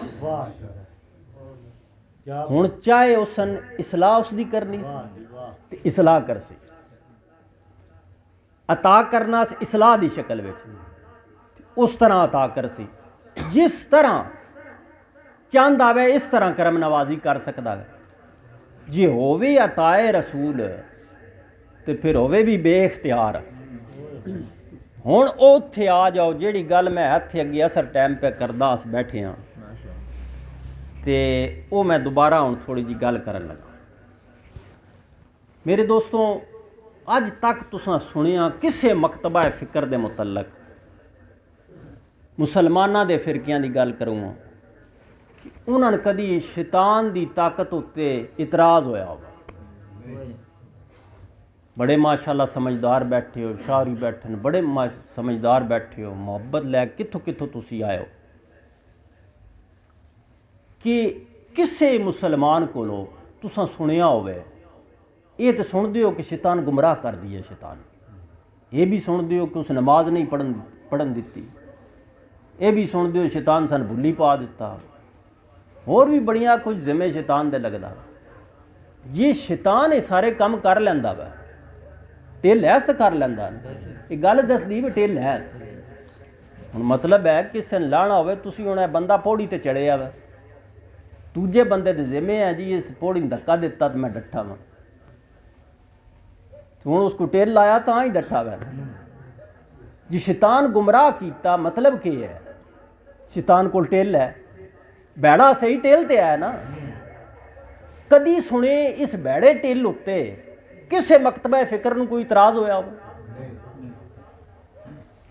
हुण चाहे उसन इसलाह उसदी करनी ते इसलाह कर सी, अता करना इसलाह दी शक्ल विच उस तरह अता कर सी, जिस तरह चाहता वै इस तरह करम नवाजी कर सकता है। जे होवे अताए रसूल तो फिर होवे भी बेख्तियार। हुण उत्थे आ जाओ जिहड़ी गल मैं हत्थ अगे असर टाइम पे करदा अस बैठे हाँ, तो वो मैं दोबारा हुण थोड़ी जी गल करन लगा। मेरे दोस्तों, अज तक तुसां सुनिया किसे मकतबा फिक्र दे मुतलक मुसलमानां दे फिरकियां दी गल करूँगा कि उन्होंने कदी शैतान दी ताकत उत्ते इतराज़ होया होगा। बड़े माशाअल्लाह समझदार बैठे हो, शाहरी बैठे, बड़े समझदार बैठे हो, मुहब्बत लै कित्थों कित्थों तुसी आए हो कि किसे मुसलमान कोलों तुसां सुनिया होवे। ये तो सुनते हो कि शैतान गुमराह कर दी है, शैतान ये भी सुनते हो कि उस नमाज नहीं पढ़न दी, ये भी सुनते हो शैतान सन भुली पा दिता, होर भी बड़िया कुछ जिम्मे शैतान दे लगदा। जे शैतान ये सारे काम कर लैंदा वा, ढिल हैस तो कर लैंदा, ये गल दसदी भी ढिल हैस। हुण मतलब है किसे ने लाना होवे, तुसीं हुण बंदा पौड़ी ते चढ़िया वा, दूजे बंदे दे जिम्मे है जी इस पौड़ी ने धक्का दिता तो मैं डट्ठा वां, हुण उसको टेल लाया तां ही डट्ठा वै। जी शैतान गुमराह किया मतलब की है, शैतान कोल टेल है, बैड़ा सही टेल ते है ना। कदी सुने इस बैड़े टेल उत्ते किसे मकतबा फिक्र नूं कोई इतराज़ होया हो?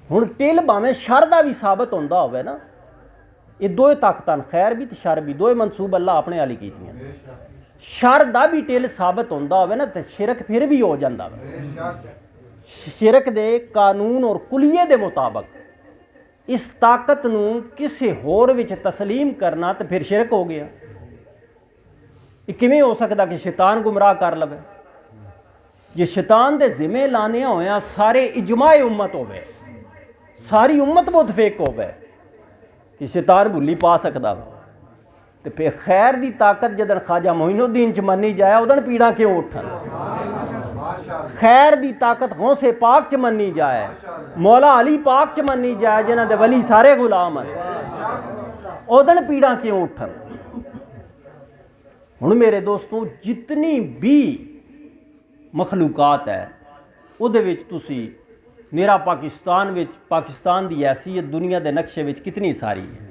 हुण टेल भावें शर दा भी साबित होंदा होवे ना, ये दोए ताकतां खैर भी ते शर भी दोए मनसूब अल्लाह अपने वाली कीतियां। शर दा भी टेल साबित होंदा होवे ना तो शिरक फिर भी हो जांदा वे। शिरक दे कानून और कुलिये दे मुताबक इस ताकत नूं किसे होर विच तस्लीम करना तो फिर शिरक हो गया। ये किवें हो सकदा कि शैतान गुमराह कर लवे? जे शैतान दे जिम्मे लाने होया सारे इजमाए उम्मत होवे, सारी उम्मत मुतफिक होवे कि शैतान भुली पा सकदा, तो फिर खैर दी ताकत जदन ख्वाजा मोइनुद्दीन च मनी जाए उदन पीड़ा क्यों उठन? खैर दी ताकत गौसे पाक च मनी जाए, मौला अली पाक च मनी जाए जिन्हां दे वली सारे गुलाम हैं, उदन पीड़ा क्यों उठन? हुण मेरे दोस्तों, जितनी भी मखलूकात है उहदे विच तुसी मेरा पाकिस्तान की हैसीयत दुनिया के नक्शे में कितनी सारी है।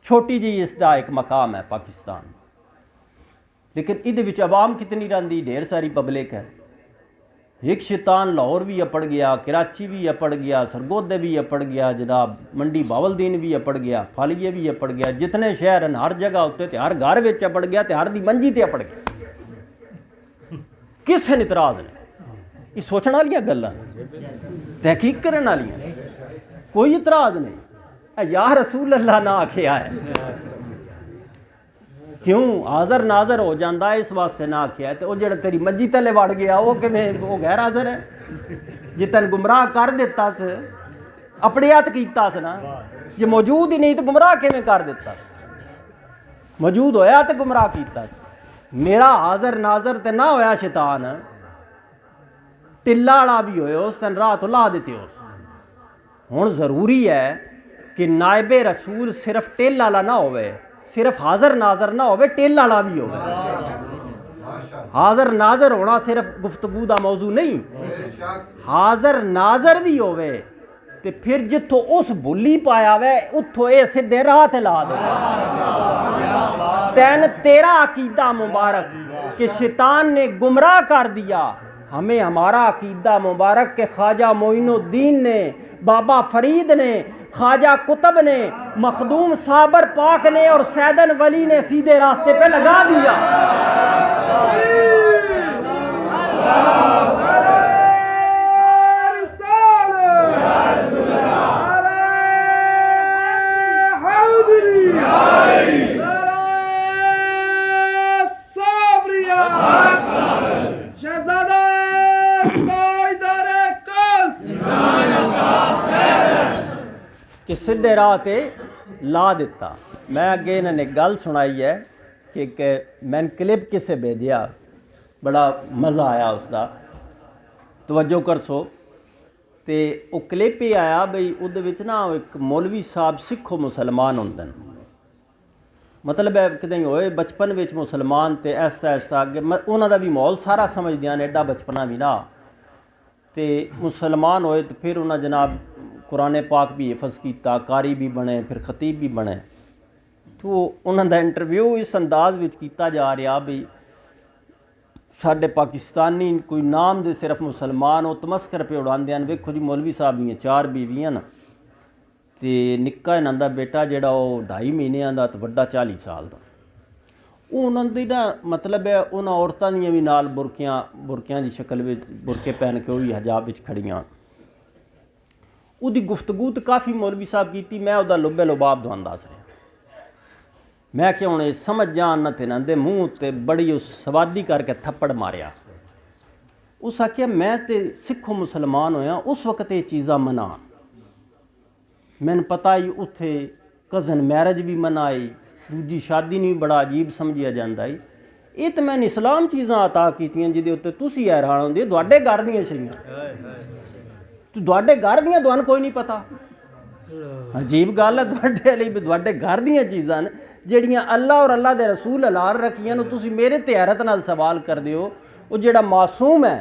छोटी जी इसका एक मकाम है पाकिस्तान, लेकिन ये आवाम कितनी रही, ढेर सारी पब्लिक है। एक शैतान लाहौर भी अपड़ गया, कराची भी अपड़ गया, सरगोदे भी अपड़ गया, जनाब मंडी बावलदीन भी अपड़ गया, फालिए भी अपड़ गया, जितने शहर हैं हर जगह उत्ते ते हर घर में अपड़ गया, तो हर दी मंजी ते अपड़ गया। किसे ने इतराज़ नहीं, ये सोचने वाली गल्लां, तहकीक करने वाली, कोई इतराज़ नहीं। या रसूल अल्लाह ना आखिया है, क्यों हाज़र नाज़र हो जाता है, इस वास्ते ना आखिया है। तो वो जो तेरी मज्जी तले वड़ गया वो किवें वो गैर हाज़र है? जे तेन गुमराह कर दिता अपने हथ कीता ना, जे मौजूद ही नहीं तो गुमराह किवें कर दिता? मौजूद होया तो गुमराह कीता। मेरा हाज़र नाज़र तो ना होया शैतान, टिल्ला वाला भी होए उस दिन राह तो ला देते हो। हुण ज़रूरी है कि नायबे रसूल सिर्फ टेल वाला ना होवे, सिर्फ हाज़र नाज़र ना होवे, टेल वाला भी होवे। हाज़र नाज़र होना सिर्फ गुफ्तगू दा मौजू नहीं, हाज़र नाज़र भी होवे तो फिर जिथों उस भुली पाया वे उथों ये सीधे राह ते ला दे। तैन तेरा अकीदा मुबारक कि शैतान ने गुमराह कर दिया, हमें हमारा अकीदा मुबारक के ख्वाजा मोइनुद्दीन ने, बाबा फरीद ने, ख्वाजा कुतुब ने, मखदूम साबर पाक ने और सैदन वली ने सीधे रास्ते पे लगा दिया। सीधे राह ते ला दिता। मैं अगे इन्होंने गल सुनाई है कि मैंने क्लिप किसे भेजा, बड़ा मज़ा आया उसका, तवज्जो कर सो। तो वो क्लिप ही आया बई उहदे विच ना एक मौलवी साहब सिखो मुसलमान होंदे न, मतलब है कदें होए बचपन में मुसलमान तो ऐसा ऐसा अगे उन्हों का भी माहौल सारा समझदे हैं, एडा बचपना भी ना, तो मुसलमान होए तो फिर उन्हें जनाब कुरान पाक भी हिफज किया, कारी भी बने, फिर खतीब भी बने। तो उन्होंने इंटरव्यू इस अंदाज में किया जा रहा भी साढ़े पाकिस्तानी कोई नाम दे सिर्फ मुसलमान हो तमस्कर पे उड़ाते हैं, वेखो जी मौलवी साहब भी 4 बीवियां न, तो निक्का इन्हां दा बेटा जिहड़ा वो 2.5 महीनों का, तो वड्डा 40 साल का। उन्होंने ना मतलब है उन्होंने औरतों दियां भी नाल बुरकियां की शक्ल में बुरके पहन के वो भी हजाब विच खड़ियां। उहदी गुफ्तगू तो काफ़ी मौलवी साहब की, मैं उहदा लुबे लुबाब तुहानूं दस रहा। मैं क्या हुण समझ जान न, इन्हां दे मूँह ते बड़ी उस सवादी करके थप्पड़ मारिया। उस आख्या मैं तो सिखो मुसलमान होया उस वक्त ये चीज़ां मना, मैंने पता ही उत्थे कज़न मैरिज भी मनाई, दूजी शादी नहीं बड़ा अजीब समझिया जाता है। ये तो मैंने इस्लाम चीज़ां अता कीतियां जिहदे उत्ते तुसीं हैरान होंदे, तुहाडे घर दियां छड़ियां, तो तुहाडे घर दियां तुहानूं कोई नहीं पता। अजीब गल है तुहाडे लई भी तुहाडे घर दियां चीज़ां न जिहड़ियां अल्लाह और अल्लाह दे रसूल हलाल रखियां न, तुसीं मेरे ते हैरत नाल सवाल करदे हो। वो जिहड़ा मासूम है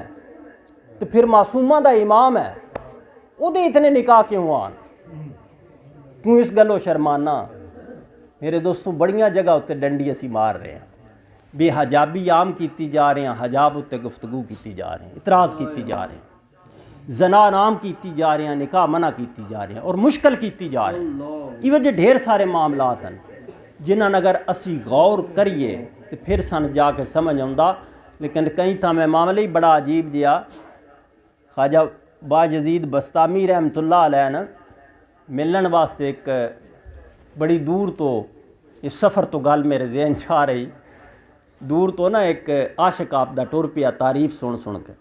तो फिर मासूमां दा इमाम है, उहदे इतने निकाह क्यों आन? तू इस गलों शर्माना। मेरे दोस्तों बड़ियां जगह उत्ते डंडी असी मार रहे हैं, बेहजाबी आम की जा रहे हैं, हजाब उत्ते गुफ्तगू की जा रहे हैं, इतराज़ की जा रहे हैं, जना नाम की जा रहे हैं, निकाह मना की जा रहे हैं और मुश्किल की जा रहे हैं। इवें जे ढेर सारे मामलात हैं जिन्हां अगर असी गौर करिए तो फिर सन जाके समझ आउंदा। लेकिन कई तो मैं मामले ही बड़ा अजीब जिहा, ख्वाजा बायजीद बस्तामी रहमतुल्लाह अलैह न मिलन वास्ते एक बड़ी दूर तो इस सफ़र तो गल मेरे जहन च आ रही, दूर तो ना एक आशिक आपदा टुर पिया तारीफ सुन सुन के।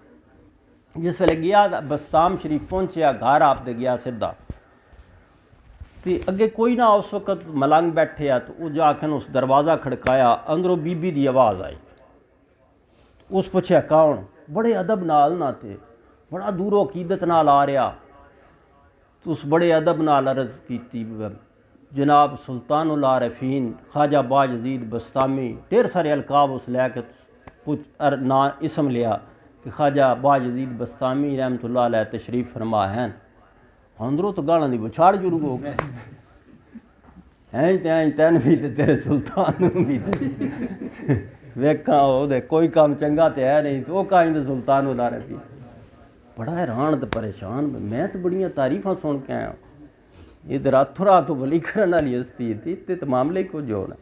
जिस वेले गया बस्ताम शरीफ पहुँचया, घर आपदे गया सीधा, तो अगे कोई ना उस वक्त मलंग बैठे आ, तो वो जाके उस दरवाज़ा खड़काया, अंदरों बीबी की आवाज़ आई। उस पूछया कौन? बड़े अदब नाल ना थे, बड़ा दूरों अकीदत नाल आ रहा। तो उस बड़े अदब नाल अर्ज़ की, जनाब सुल्तानुल आरिफीन ख्वाजा बायजीद बस्तामी, ढेर सारे अलकाब उस लैके कुछ ना इसम लिया कि ख्वाजा बायजीद बस्तामी रहमतुल्लाह अलैह तशरीफ़ फरमा हैं। अंदरों तो गालां दी बुछाड़ शुरू हो गई, ऐं तैन भी ते तेरे सुल्तान भी ते वेखा ओहदे कोई काम चंगा तो है नहीं, तो वह कहीं तो सुल्तानुल आरिफीन। बड़ा हैरान तो परेशान, मैं तो बड़ियां तारीफां सुन के आया, ये तो रातों रात वली करने वाली हस्ती थी, तो मामले ही कुछ होना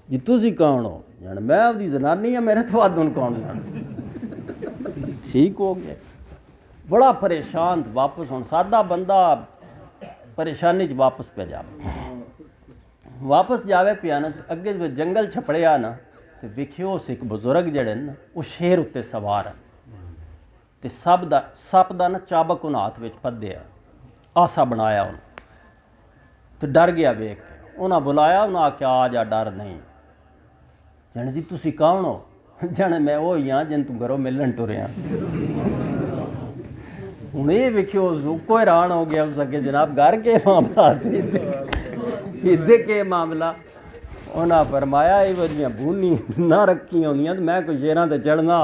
जी। तुसीं कौन हो? जान मैं आपकी जनानी है, मेरे तो वाद कौन जान। ठीक हो गया, बड़ा परेशान वापस। हूँ सादा बंदा परेशानी च वापस पे जा, वापस जावे पिया ना, अगे जंगल छपड़िया ना, तो वेखियो सिख बजुर्ग जड़े न वो शेर उत्ते सवार है, तो सप दा ना चाबक उन्हें हाथ में फद्या, आसा बनाया उन्हें, तो डर गया वेख के। उन्हें बुलाया, उन्हें आख्या आ जा, डर नहीं। जाने जी तुसीं कौन हो? जाने मैं वो ही हाँ जिन तू घरों मिलन टुरिया। हूँ ये वेखियो को हैरान हो गया, उस अगे जनाब घर के मामला इदे के मामला। उन्हें फरमाया ये वजियां भूनी ना रखी होंदियां तो मैं कोई शेरां ते चढ़ना।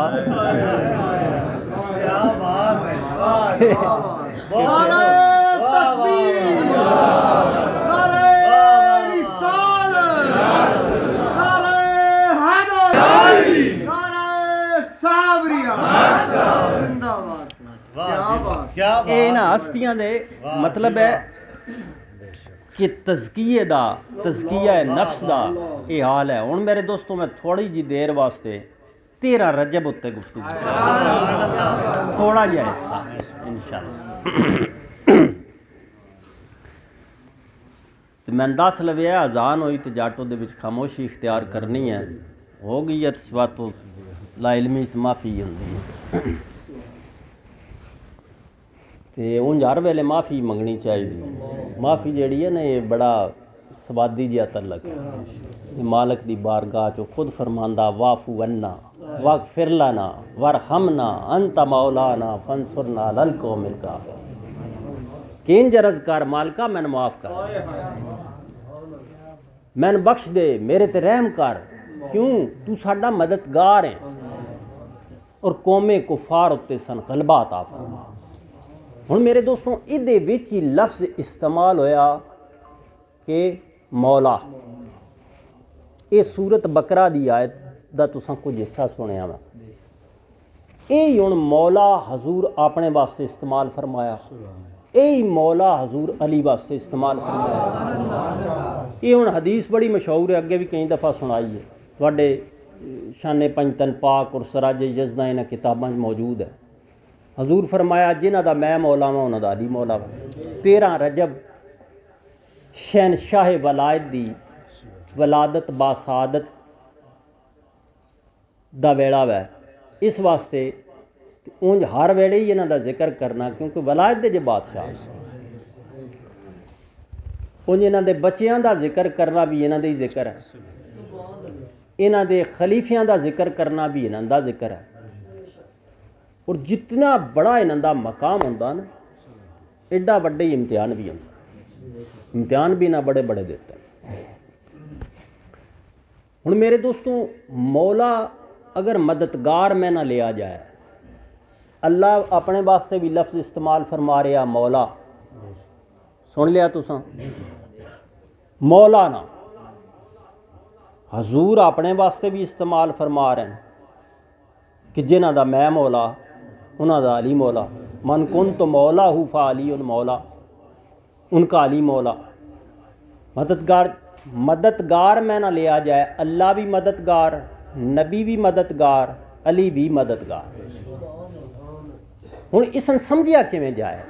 इन्हां हस्तियां दे मतलब है कि तज़किया नफ्स का ये हाल है। हुण मेरे दोस्तों मैं थोड़ी जी देर वास्ते 13 रजब उत्ते गुफ्तगू थोड़ा जिहा हिस्सा इंशाअल्लाह। तो मैं दस लव्या अजान हुई तो जाटो दे विच खामोशी इख्तियार करनी है, हो गई है तो बात तो ला इल्मी माफ़ी होंदी है। तो उंज हर वेले माफ़ी मंगनी चाहिए। माफ़ी जिहड़ी है ना ये बड़ा सवादी जिहा तलक है। मालक दी बारगाह चो खुद फरमांदा वाफू अन्ना वगफिर लना वरहमना अंत मौलाना फंसुरना लल कौमिल काफिर। किन जरज कर मालका मैंने माफ़ कर, मैंने बख्श दे, मेरे ते रहम कर, क्यों तू साडा मददगार है। और कौमे कुफार उत्ते सन गलबा अता फरमा। हुण मेरे दोस्तों इहदे विच ही लफ्ज़ इस्तेमाल होया कि मौला। ये सूरत बकरा दी आयत दा तुसां कुछ हिस्सा सुनिया वा। यही हुण मौला हजूर अपने वास्ते इस्तेमाल फरमाया, यही मौला हजूर अली वास्ते इस्तेमाल फरमाया। ये हुण हदीस बड़ी मशहूर है, अगे भी कई दफ़ा सुनाई है, तुहाडे शाने पंजतन पाक और सराजे यज़दा इन्हां किताबां मौजूद है। हजूर फरमाया जिन्हां दा मैं मौला वां उन्हां दा अली मौला वा। 13 रजब शहनशाह वलायत दी वलादत बासादत दा वेड़ा वै, इस वास्ते उंज हर वेले ही इन्हां दा जिक्र करना, क्योंकि वलायत दे जे बादशाह उंज इन्हां दे बच्चियां दा जिक्र करना भी इन्हां दे ही जिक्र है, इन्हां दे खलीफियां दा जिक्र करना भी इन्हां दा जिक्र है। और जितना बड़ा इन्हां दा मकाम होंदा ना, एडा वड्डा ही इम्तिहान भी होंदा। इम्तिहान भी इन्हां बड़े बड़े देते हैं। हुण मेरे दोस्तों मौला अगर मददगार में ना लिया जाए, अल्लाह अपने वास्ते भी लफ्ज़ इस्तेमाल फरमा रहा मौला, सुन लिया तुसां, मौला ना हजूर अपने वास्ते भी इस्तेमाल फरमा रहे हैं कि जिन्हां दा मैं मौला उन्हां दा अली मौला। मन कुन तो मौला हु फा अली उन मौला, उनका अली मौला। मददगार में ना लिया जाए, अल्लाह भी मददगार, नबी भी मददगार, अली भी मददगार। हुण इसन समझिया किवें जाए,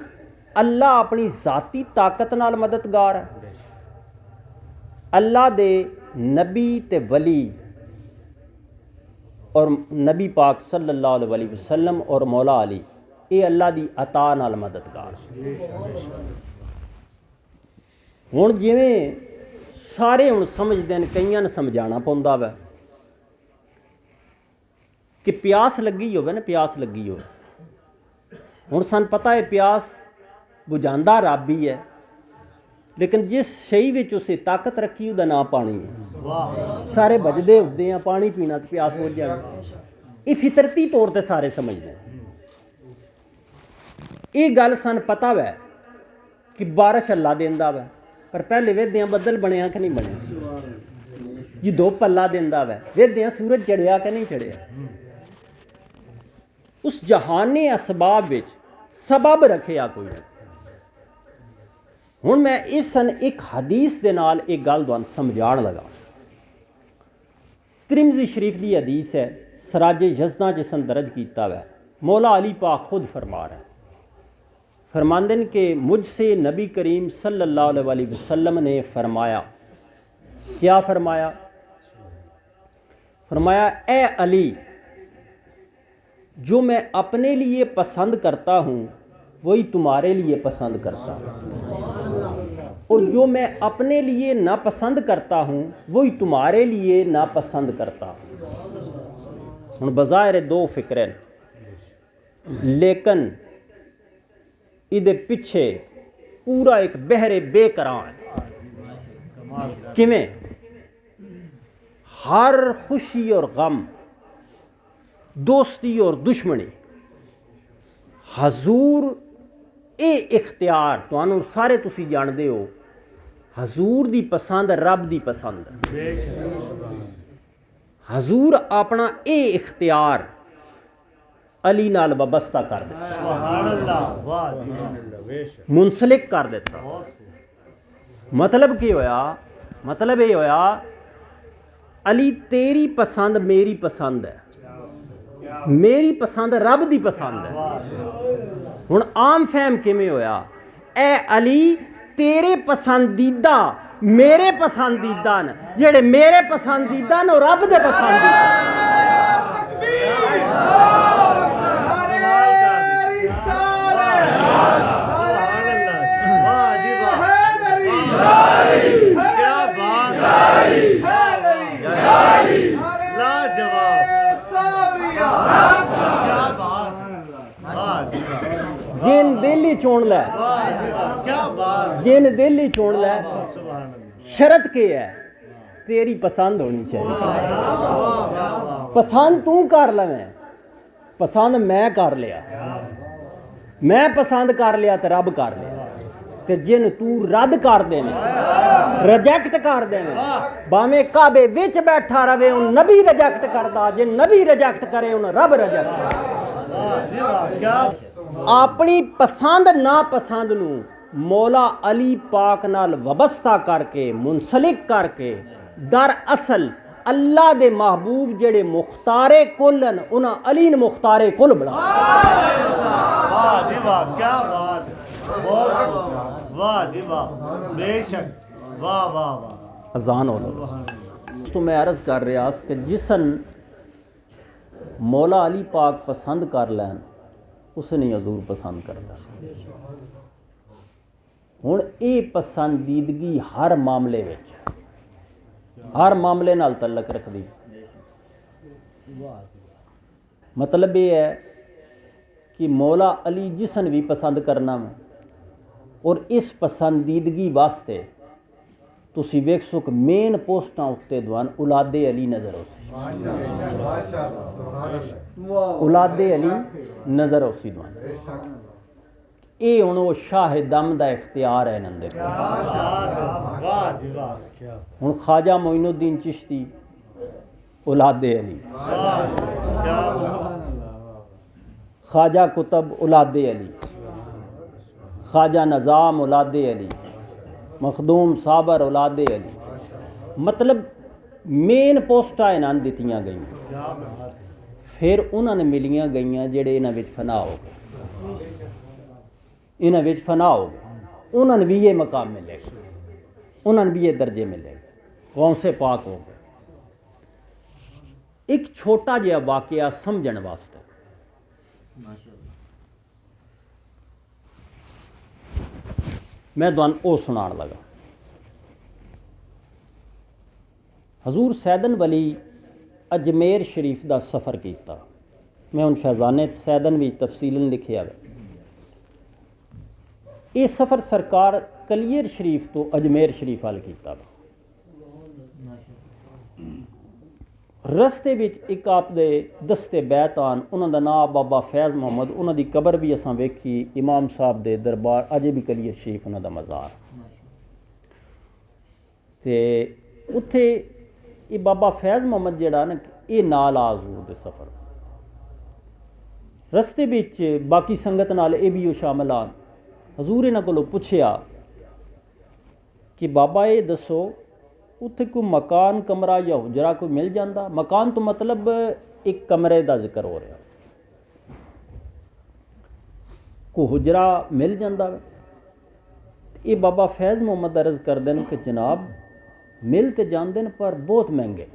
अल्लाह अपनी ज़ाती ताकत नाल मददगार है। अल्लाह दे नबी ते वली और नबी पाक सल्लल्लाहु अलैहि वसल्लम और मौला अली, ये अल्लाह दी अता नाल मददगार। हुण जिवें सारे हुण समझदे हैं, कईयां ने समझाना पौंदा वै कि प्यास लगी होवे ना, प्यास लगी हो, हुण सानूं पता है प्यास बुझांदा रब ही है, लेकिन जिस शई विच उसे ताकत रखी उहदा नाम पानी है। सारे भजदे उठदे हैं, पानी पीना तो प्यास बुझ जाए, ये फितरती तौर पर सारे समझते हैं। ये गल सानूं पता वै कि बारिश अल्लाह देंदा वै, पर पहले वेखदे बदल बनया कि नहीं बनया, जी धुप्प अल्लाह देंदा वै, वेखदे सूरज चढ़िया कि नहीं चढ़िया। उस जहानी असबाब विच सबब रखिया कोई नहीं। हुण मैं इस सन एक हदीस दे नाल एक गल तुहानूं समझाण लगा। तिरमिज़ी शरीफ की हदीस है, सराजे यज़दा जिसन दर्ज किया वै, मौला अली पाक खुद फरमा रहे हैं, फरमांदे ने कि मुझसे नबी करीम सल्लल्लाहु अलैहि वसल्लम ने फरमाया, क्या फरमाया? फरमाया ए अली, जो मैं अपने लिए पसंद करता हूँ वही तुम्हारे लिए पसंद करता हूँ, और जो मैं अपने लिए नापसंद करता हूँ वही तुम्हारे लिए नापसंद करता हूँ। हुण बज़ाहिर दो फिक्र, लेकिन इहदे पिछे पूरा एक बहरे बेकरां है। किवें? हर खुशी और गम, दोस्ती और दुश्मनी, हजूर ये इख्तियार तुहानूं सारे तुसी जानदे हो, हजूर दी पसंद रब दी पसंद। हजूर अपना ये इख्तियार अली नाल वाबस्ता कर दिता, मुंसलिक कर दिता। मतलब की होया? मतलब ये होया अली तेरी पसंद मेरी पसंद है, मेरी पसंद रब दी पसंद है। हुण आम फहम किवें होया? ए अली तेरे पसंदीदा मेरे पसंदीदा न, जेड़े मेरे पसंदीदा न रब दे पसंदीदा। क्या बात लाजवाब, क्या बात, वाह जी वाह, जिन दिल ही चुन लै, वाह जी वाह, क्या बात, जिन दिल ही चुन लै, सुभान अल्लाह, शर्त के है तेरी पसंद होनी चाहिए। वाह वाह वाह, पसंद तू कर लवें, पसंद मैं कर लिया, मैं पसंद कर लिया तो रब कर लिया, ते जिन तू रद्द कर देने, रिजैक्ट कर देने, भावें काबे विच बैठा रवे उन नबी रिजैक्ट करदा, जे नबी रिजैक्ट करे उन रब रिजैक्ट करदा। वाह जी वाह, क्या अपनी पसंद ना पसंद नू मौला अली पाक नाल वबस्ता करके मुंसलिक करके दर असल अल्लाह दे महबूब जेड़े मुख्तारे कुल न उन्हां अली ने मुख्तारे कुल बना। वाह जी वाह, क्या बात, बहुत वाह जी वाह, बेशक, वाह वाह वाह, अजान हो तो मैं अर्ज कर रहा कि जिसन मौला अली पाक पसंद कर लैन उसे नहीं हजूर पसंद करता। हुण ये पसंदीदगी हर मामले विच हर मामले नाल तल्लक रखदी। मतलब ये है कि मौला अली जिसन भी पसंद करना और इस पसंदीदगी वास्ते तुसी वेख सो कि मेन पोस्टां उत्ते दवान औलादे अली नज़र उसी, औलादे अली नज़र उसी दवान। ये हुण वो शाह दम दा इख्तियार है इन्हां दे कोल। वाह जी वाह, हुण ख्वाजा मोइनुद्दीन चिश्ती औलादे अली, क्या ख्वाजा कुतुब औलादे अली, ख्वाजा नज़ाम औलादे अली, मखदूम साबर औलादे अली। मतलब मेन पोस्टां इन्हां दित्तियां गईयां। फिर उन्होंने मिलियां गईयां जेड़े इन्हां विच फना हो गए, इन्हां विच फना हो गए, उन्होंने भी ये मकाम मिलेगा, उन्होंने भी ये दर्जे मिलेगा, कौन से पाक हो गए। एक छोटा जिहा वाकया समझण वास्ते मैं तुहानूं वो सुनाण लगा। हजूर सैदन वली अजमेर शरीफ का सफ़र किया। मैं उन फैज़ाने सैदन भी तफसीलन लिखिया है। ये सफ़र सरकार कलियर शरीफ तो अजमेर शरीफ वाल किया। रस्ते विच एक आपदे दस्ते बैत आन, उन्हों का नाम बाबा फैज़ मुहम्मद, उन्हों की कबर भी असां वेखी, इमाम साहब दे दरबार अजे भी कलियर शरीफ उन्हों का मज़ार। तो उत्थे ये बाबा फैज़ मुहम्मद जेड़ा ना ये नाल आ हजूर दे सफ़र। रस्ते विच बाकी संगत नाल ये भी शामिल आन। हजूर इन्हां कोलों पुछया कि बाबा ये दसो उत्थे कोई मकान कमरा या हुजरा कोई मिल जाता। मकान तो मतलब एक कमरे का जिक्र हो रहा, कोई हुजरा मिल जाता। ये बाबा फैज़ मुहम्मद अर्ज़ करते हैं कि जनाब मिल तो जाते हैं पर बहुत महंगे।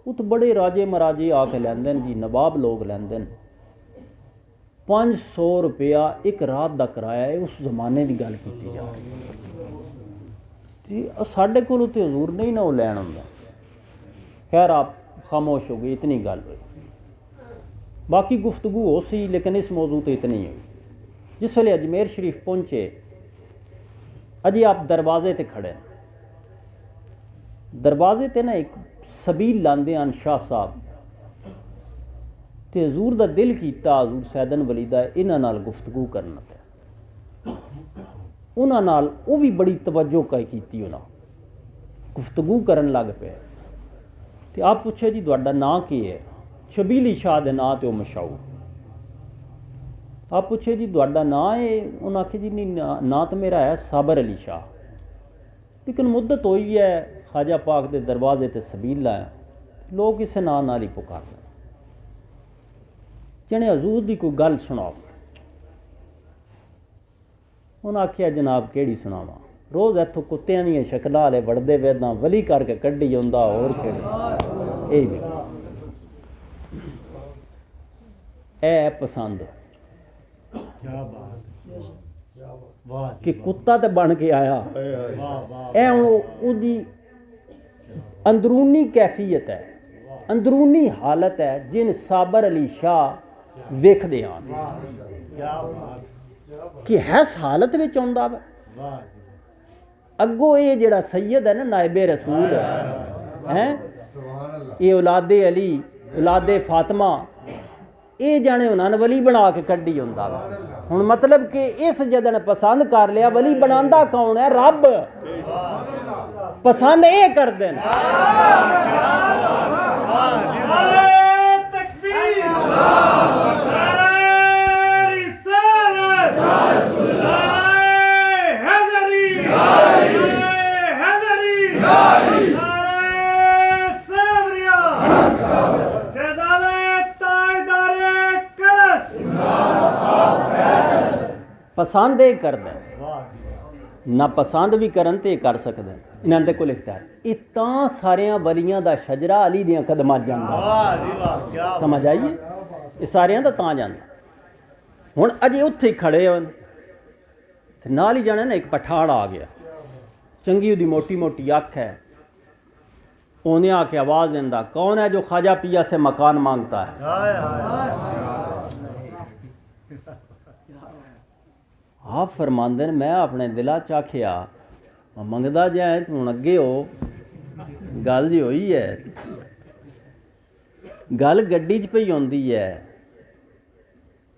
उत बड़े राजे महाराजे आके लैंदे जी, नवाब लोग लैंदे 500 रुपया एक रात का किराया है। उस जमाने की गल की जा रही जी, साढ़े को तो हजूर नहीं ना वो लैन आंदा। खैर आप खामोश हो गई, इतनी गल हुई। बाकी गुफ्तगू हो सी लेकिन इस मौजू तो इतनी हुई। जिस वे अजमेर शरीफ पहुँचे, अजे आप दरवाजे ते खड़े, दरवाजे ते ना एक सबील लांदे हैं शाह साहब, तो हजूर का दिल किया हजूर सैदन वली दा इन्हां नाल गुफ्तगू करना पे। उन्हां नाल वो भी बड़ी तवज्जो की उन्हां गुफ्तगू करन लग पे। तो आप पूछे जी तुहाडा नां की है? शबीली शाह दे नां ते मशहूर। आप पूछे जी तुहाडा नां है? उन्हें आखे जी नहीं नां तो मेरा है साबर अली शाह, लेकिन मुद्दत हुई है ख्वाजा पाक दे दरवाजे ते सबील लाया, लोग इस नां नाल ही पुकारते। जने हजूर की कोई गल सुनाओ। उन्हें आख्या जनाब केड़ी सुनावा, रोज़ इत्थों कुत्तियां दी शक्ल वाले वड़दे वेदा वली करके कड्ढी आंदा होर केड़ी। ए पसंद। क्या बात, वाह कि कुत्ता तो बन के आया, वाह वाह ਇਹ ਹੁਣ ਉਹਦੀ ਅੰਦਰੂਨੀ ਕੈਫੀਅਤ ਹੈ, ਅੰਦਰੂਨੀ ਹਾਲਤ ਹੈ ਜਿਨ ਸਾਬਰ ਅਲੀ ਸ਼ਾਹ ਵੇਖਦੇ ਹਨ क्या बात ਕਿ ਇਸ ਹਾਲਤ ਵਿੱਚ ਆਉਂਦਾ ਵਾ। वाह ਅੱਗੋਂ ਇਹ ਜਿਹੜਾ ਸੈयद ਹੈ ਨਾ ਨਾਇਬੇ ਰਸੂਲ ਹੈ, ਇਹ ਔਲਾਦੇ ਅਲੀ ਔਲਾਦੇ ਫਾਤਮਾ, ਇਹ ਜਾਣੇ ਉਹਨਾਂ ਨੇ ਵਲੀ ਬਣਾ ਕੇ ਕੱਢੀ ਹੁੰਦਾ ਵਾ। ਹੁਣ ਮਤਲਬ ਕਿ ਇਸ ਜਦਨ ਪਸੰਦ ਕਰ ਲਿਆ, ਵਲੀ ਬਣਾਉਂਦਾ ਕੌਣ ਹੈ? ਰੱਬ। ਪਸੰਦ ਇਹ ਕਰਦੇ ਨੇ। पसंद ये करते ना, पसंद भी करन ते कर सकते इन्होंने दे कोल इख्तियार। ये तां सारियां वलियां दा शजरा अली दियां कदमां जांदा, समझ आइए? ये सारियां दा तां जांदा। हुण अजे उत्थे ही खड़े होन ते नाल ही जाने ना एक पठाड़ आ गया, चंगी उदी मोटी मोटी अख है, उन्हें आके आवाज़ देंदा, कौन है जो ख्वाजा पिया से मकान मांगता है? आप फरमांदे ने, मैं अपने दिला चाखिया मंगदा जाए तो हुण अगे हो गल जी होई है, गल गड्डी च पई आउंदी है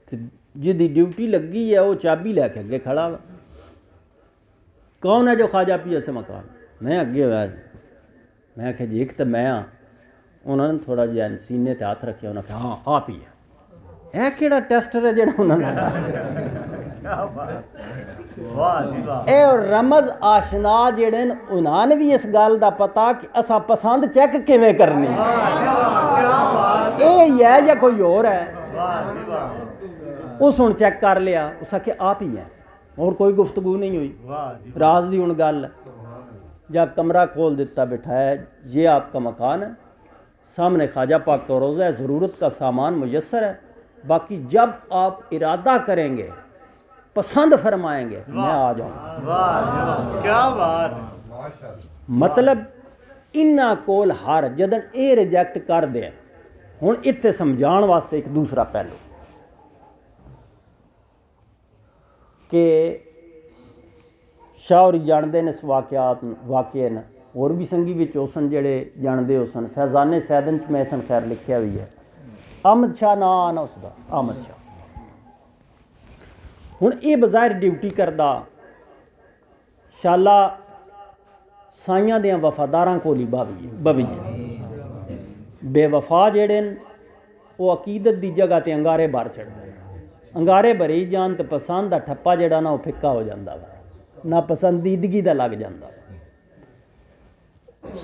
ते जिहदी ड्यूटी लगी है वो चाबी लैके अगे खड़ा वा। कौन है जो ख्वाजा पिया से मकान? मैं अगे होया, मैं आख्या जी एक तो मैं हाँ। उन्होंने थोड़ा जिहा सीने ते हथ रखिया, उन्हें कहा हाँ आप ही है। यह केड़ा टेस्टर है जिहड़ा उन्होंने रमज आशना जेड़े उन्होंने भी इस गल का पता कि असा पसंद चेक किवें करनी ये है या कोई और है। उस हुण चेक कर लिया, उस आखे आप ही है, और कोई गुफ्तगू नहीं हुई। राज दी हुण गल जा कमरा खोल दिता, बिठाया, ये आपका मकान है, सामने ख्वाजा पाक का रोज़ा है, ज़रूरत का सामान मुयस्सर है, बाकी जब आप इरादा करेंगे पसंद फरमाएंगे मैं आ जाऊँ। क्या बात। मतलब इन्ना कोल हर जदन ये रिजैक्ट कर दे। हुण इत्थे समझाण वास्ते एक दूसरा पहलू कि शाहरी जानते ने इस वाक़े न, और भी संगी विच हो सन जेड़े जानते हो सन। फैज़ाने सैदन च मैं सन खैर लिखिया हुई है, अहमद शाह ना आना उसका, अहमद शाह। हुण ये बज़ाहिर ड्यूटी करदा शाला साइयां दियां वफादारां कोल ही बवी बेवफा जेड़े न वो अकीदत दी जगह ते अंगारे भर छड़दे। अंगारे भरी जान तो पसंद दा ठप्पा जेड़ा ना वो फिक्का हो जांदा वा, ना पसंदीदगी दा लग जांदा।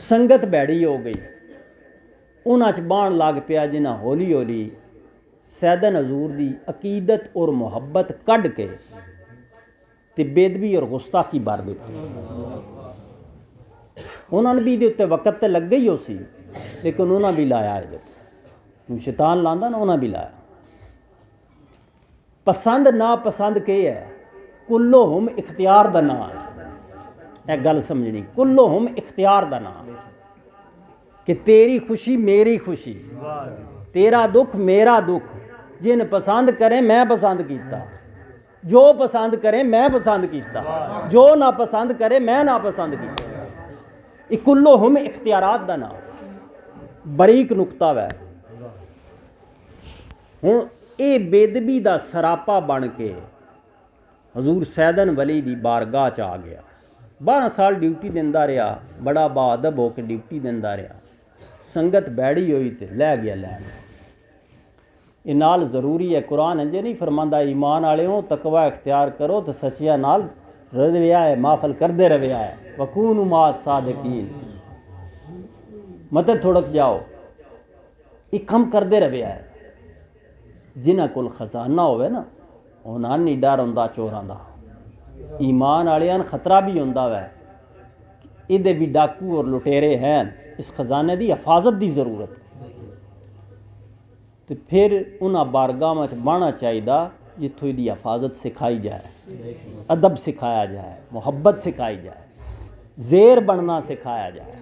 संगत बैड़ी हो गई, उन्हां च बाण लग पिया जिन्हां हौली हौली सैदन हजूर दी अकीदत और मुहब्बत कढ़ के ते बेदबी और गुस्ताखी भर दी। उन्होंने भी उत्ते वक़्त तो लग गई हो सी, लेकिन उन्होंने भी लाया ये शैतान लांदा ना, उन्हें भी लाया। पसंद ना पसंद के है, कुल्लो हुम इख्तियार दा नाम है। यह गल समझनी, कुल्लो हुम इख्तियार दा नाम कि तेरी खुशी मेरी खुशी, तेरा दुख मेरा दुख। जिन पसंद करें मैं पसंद किया, जो पसंद करें मैं पसंद किया, जो ना पसंद करे मैं ना पसंद किया। कुल्लो हुम इख्तियारात दा नाम बरीक नुकता वै। हुण ये बेदबी दा सरापा बन के हजूर सैदन वली दी बारगाह च आ गया। 12 साल ड्यूटी दिंदा रहा, बड़ा बाअदब होकर ड्यूटी दिंदा रहा। संगत बैड़ी हुई तो लै गया लैन। ये नाल ज़रूरी है, कुरान इंजे नहीं फरमांदा ईमान वाले हो तकवा इख्तियार करो तो सच्चिया नाल रविया है, माफल करते रविया है। वकूनु मा सादिकीन, मतलब थोड़क जाओ, ये कम करते रविया है। जिन्हां कोल खजाना होवे ना, उन्हां नहीं डर हुंदा चोरां दा। ईमान वालियां खतरा भी हुंदा वै, इहदे भी डाकू और लुटेरे हैं, इस खजाने की हिफाजत की जरूरत। तो फिर उन्हां बारगाहां च बहना चाहिए जिथों इहदी हिफाजत सिखाई जाए, अदब सिखाया जाए, मुहब्बत सिखाई जाए, ज़ेर बनना सिखाया जाए।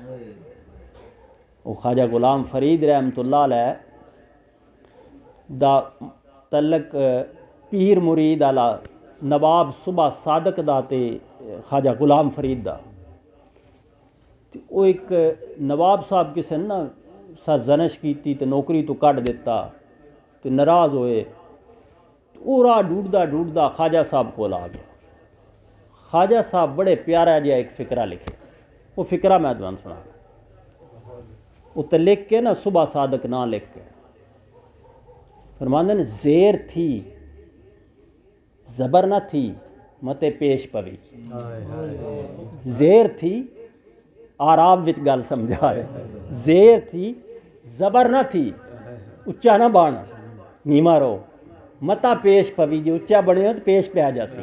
वो ख्वाजा गुलाम फरीद रहमतुल्लाह अलैह दा तलक पीर मुरीद आला नवाब सुबा सादक दा ते ख्वाजा गुलाम फरीद दा। ते वो एक नवाब साहब किसी ने ना सरजनश की तो नौकरी तो कढ़ दिता तो नाराज़ होए। वो राह ढूंढदा ढूंढदा ख्वाजा साहब कोल आ गया। ख्वाजा साहब बड़े प्यारा जिहा एक फ़िक्रा लिखे। वो फ़िक्रा मैं तुहानू सुना, उत्ते लिख के ना सुबह सादक ना लिख के फरमांदे ने, ज़ेर थी ज़बर न थी मते पेश पवी। ज़ेर थी, आराब विच गल समझा रहे, ज़ेर थी ज़बर न थी, उच्चा ना बन नीमा रो, मता पेश पवी, जो उच्चा बने हो तो पेश पे आ जासी।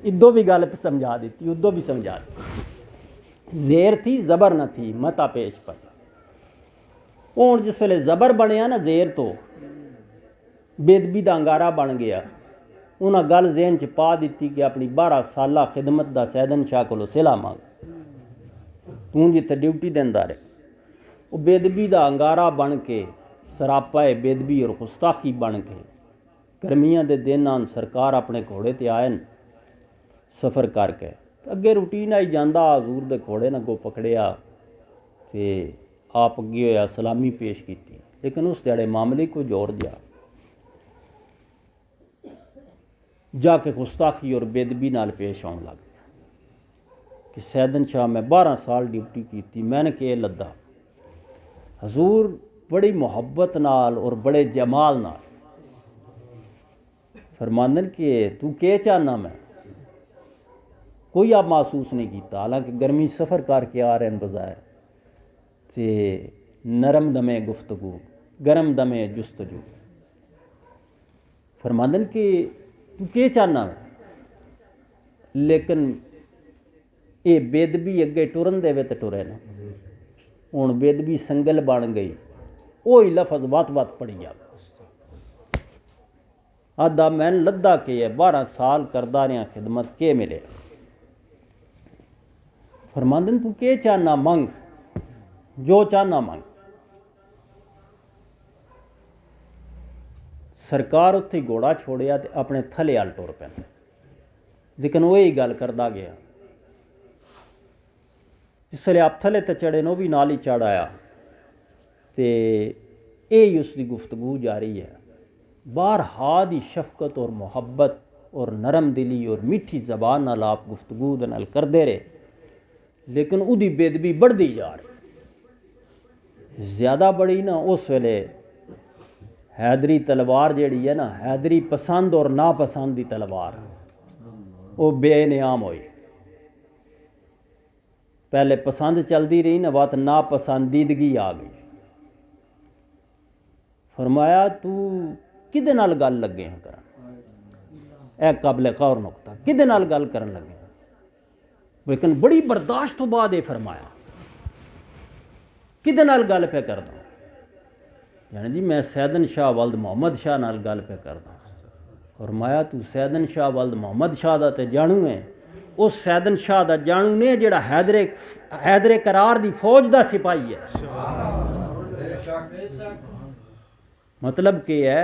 इदों भी गल समझा दी, उदों भी समझा दी। ज़ेर थी ज़बर न थी मता पेश पवी। हुण जिस वेले ज़बर बनया ना ज़ेर तो बेदबी दा अंगारा बन गया। उन्हें गल ज़हन च पा दी कि अपनी 12 साला खिदमत दा सैदन शाह कोलों सिला मंग, तू जिथे ड्यूटी देंदा रहे। वो बेदबी दा अंगारा बन के, सरापा बेदबी और गुस्ताखी बन के, गर्मियां दे दिन आन, सरकार अपने घोड़े ते आए न सफ़र करके। अगे रूटीन आई जांदा, हजूर दे घोड़े ने अगों पकड़िया ते आप अगे होया, सलामी पेश की। लेकिन उस ध्याड़े मामले को जोर दिया, जाके गुस्ताखी और बेदबी नाल पेश आउण लग गया कि सैदन शाह मैं 12 साल ड्यूटी की, मैंने के लद्दा। हजूर बड़ी मुहब्बत नाल और बड़े जमाल नाल फरमांदन कि तू के चाहना। मैं कोई आप महसूस नहीं किया, हालांकि गर्मी सफ़र करके आ रहे हैं बज़ाहिर, ते नरम दमे गुफ्तगू गरम दमे जुस्तजू। फरमांदन कि तू के चाहना। लेकिन ये बेदबी अगे टुरन दे तो टुरे ना, हुण बेदबी संगल बन गई। वो ही लफज वत वत पड़ी जा आदा मैन लद्दा के है, 12 साल करदा रहा खिदमत, के मिले। फरमांदन तू के चाहना मंग, जो चाहना मंग। सरकार उत्थे घोड़ा छोड़िया तो अपने थले अल टुर पैंदे। लेकिन वही गल करदा गया, जिसले आप थले ते चढ़े नो भी नाल ही चढ़ आया। तो यही उसकी गुफ्तगू जारी है। बार हाद ही शफकत और मुहब्बत और नरम दिली और मीठी जबान नाल आप गुफ्तगू दे नाल करदे रहे, लेकिन उदी बेदबी बढ़ती जा रही, ज़्यादा बड़ी ना। उस वेले हैदरी तलवार जिहड़ी है ना, हैदरी पसंद और नापसंद की तलवार, वो बेनियाम हुई। पहले पसंद चलती रही ना, बात नापसंदीदगी आ गई। फरमाया तू किदे नाल गल लगे हैं करन, ए काबिल गौर नुकता, किदे नाल गल करन लगे। लेकिन बड़ी बर्दाश्त तो बाद ये फरमाया, किदे नाल गल पे करदा। यानी जी मैं सैदन शाह वल्द मुहम्मद शाह नाल गल पे करदा। फरमाया तू सैदन शाह वल्द मुहम्मद शाह दा ते जाणू है, उस सैदन शाह दा जाणू ने जिहड़ा हैदरे करार दी फौज दा सिपाही है। मतलब कि है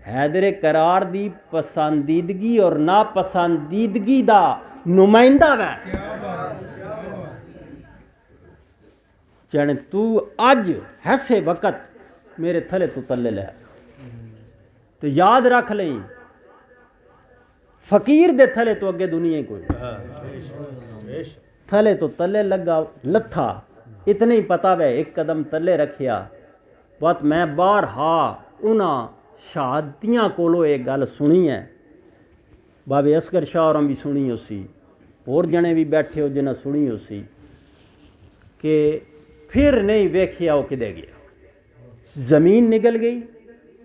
हैदरे करार दी पसंदीदगी और नापसंदीदगी दा नुमाइंदा वै। जाने तू अज हैसे वक़्त मेरे थले तू तले लै, तो याद रख लई फकीर दे थले तो अगे दुनिया कोई। थले तो तले लगा लथा, इतने ही पता वै एक कदम तले रखिया। बस मैं बाहर हा उन्हां शहादतियां कोलों एक गल सुनी है, बाबे असगर शाह होरां भी सुनी उसी, होर जने भी बैठे हो जिन्हें सुनी उसी, कि फिर नहीं वेखिया वो किदे गया। ज़मीन निगल गई,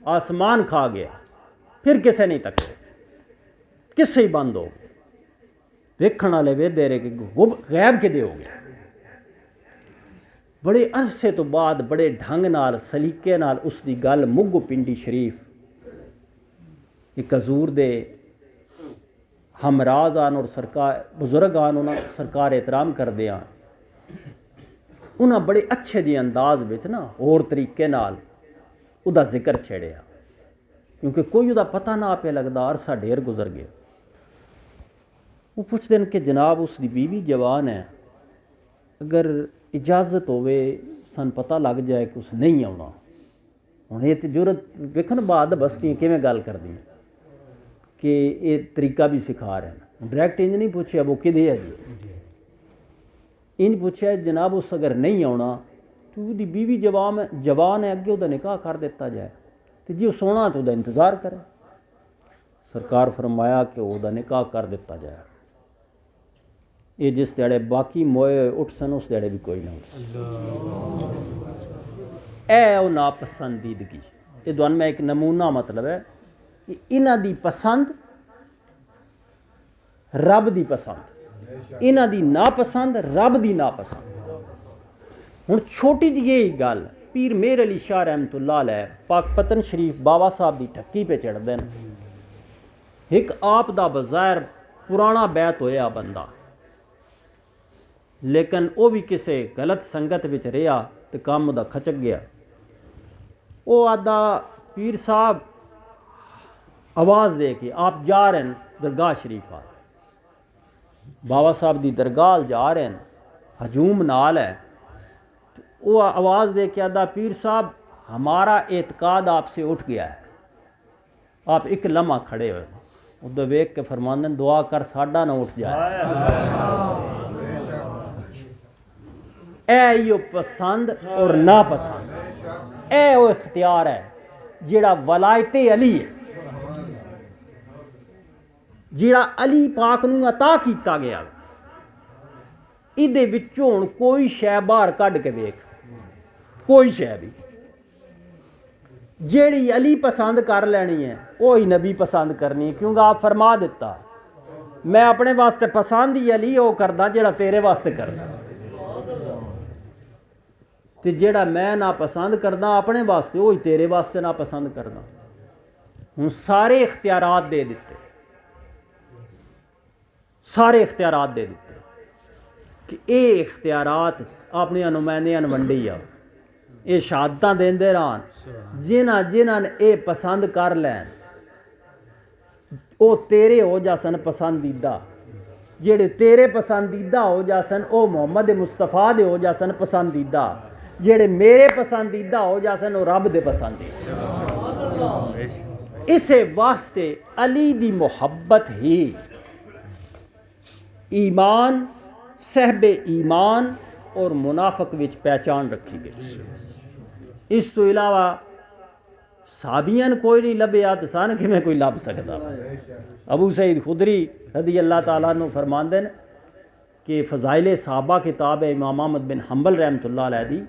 आसमान खा गया, फिर किसे नहीं तके, किसे ही बंद हो गए। वेखण वाले वेदे रहे कि गैब किदे हो गया। बड़े अरसे तो बाद बड़े ढंग नाल सलीके नाल उसकी गल मुग्ग पिंडी शरीफ एक हजूर दे हमराज आन और सरकार बुजुर्ग आन उन्हें सरकार एहतराम करदे आन उन्हें बड़े अच्छे जी अंदाज विच ना होर तरीके नाल उदा जिक्र छेड़िया क्योंकि कोई उदा पता ना पे लगदा अरसा ढेर गुजर गया। वो पुछते हैं कि जनाब उसकी बीवी जवान है, अगर इजाज़त होवे सन पता लग जाए कि उस नहीं आना। हुण ये तो जरूरत वेखो ना बाद बस्तियां किवें गल करदियां कि ये तरीका भी सिखा रहे हैं। डायरैक्ट इंज नहीं पूछया वो किदे है जी, इंज पूछया जनाब उस अगर नहीं आना तो उसकी बीवी जवान है अगे उसका निकाह कर दिता जाए, तो जी सोना तो उसका इंतज़ार करे। सरकार फरमाया कि उसका निकाह कर दिता जाए। ये जिस ध्याड़े बाकी मोए उठ सन उस ध्याड़े भी कोई ना उठ सन। वो नापसंदीदगी ये तुहानूं मैं एक नमूना मतलब है कि इन्हां दी पसंद रब दी पसंद, इन्हां दी नापसंद रब दी नापसंद। हुण छोटी जी गल पीर मेहर अली शाह रहमतुल्लाह अलैह पाकपतन शरीफ बाबा साहब की ठक्की पे चढ़ते हैं। एक आप दा बज़ाहिर पुराना बैत होया बंदा, लेकिन वो भी किसी गलत संगत विच रहा तो काम उहदा खचक गया। वो आदा पीर साहब आवाज़ दे के आप जा रहे हैं दरगाह शरीफ आ, बाबा साहब की दरगाह जा रहे हैं, हजूम नाल है। तो वो आवाज़ दे के आदा पीर साहब हमारा एतकाद आपसे उठ गया है, आप एक लम्हा खड़े हुए। उधर वेख के फरमांदे दुआ कर साडा ना उठ जाए। यो पसंद और नापसंद वो इख्तियार है जिहड़ा वलायते अली है, जिहड़ा अली पाक नूं अता कीता गया। इहदे विचों हुण कोई शै बाहर कढ के वेख, कोई शै भी जिहड़ी अली पसंद कर लैनी है वही नबी पसंद करनी है, क्योंकि आप फरमा दिता मैं अपने वास्ते पसंद ही अली वो करदा जिहड़ा तेरे वास्ते करदा, ते जिहड़ा मैं ना पसंद करदा अपने वास्ते वही तेरे वास्ते ना पसंद करदा। हुण सारे इख्तियारात दे दिते, सारे इख्तियारात दे दिते कि ये इख्तियारात अपने नुमाइंदियां नूं वंडी आ, ये शहादतां देंदे रहन जिन्हां ने ये पसंद कर लैन वो तेरे हो जासन पसंदीदा, जेड़े तेरे पसंदीदा हो जासन वो मोहम्मद मुस्तफा दे हो जासन पसंदीदा, जेड़े मेरे पसंदीदा हो जासन वो रब दे पसंदीदा। इसे वास्ते अली दी मोहब्बत ही ईमान सहबे ईमान और मुनाफक विच पहचान रखी गई। इस तो इलावा साबियन कोई नहीं लभ्या तो सन कि मैं कोई लभ सकता। अबू सईद खुदरी रदी अल्लाह ताला अन्हु फरमांदे ने कि फ़ज़ाइल सहाबा किताब है इमाम अहमद बिन हम्बल रहमतुल्लाह अलैह दी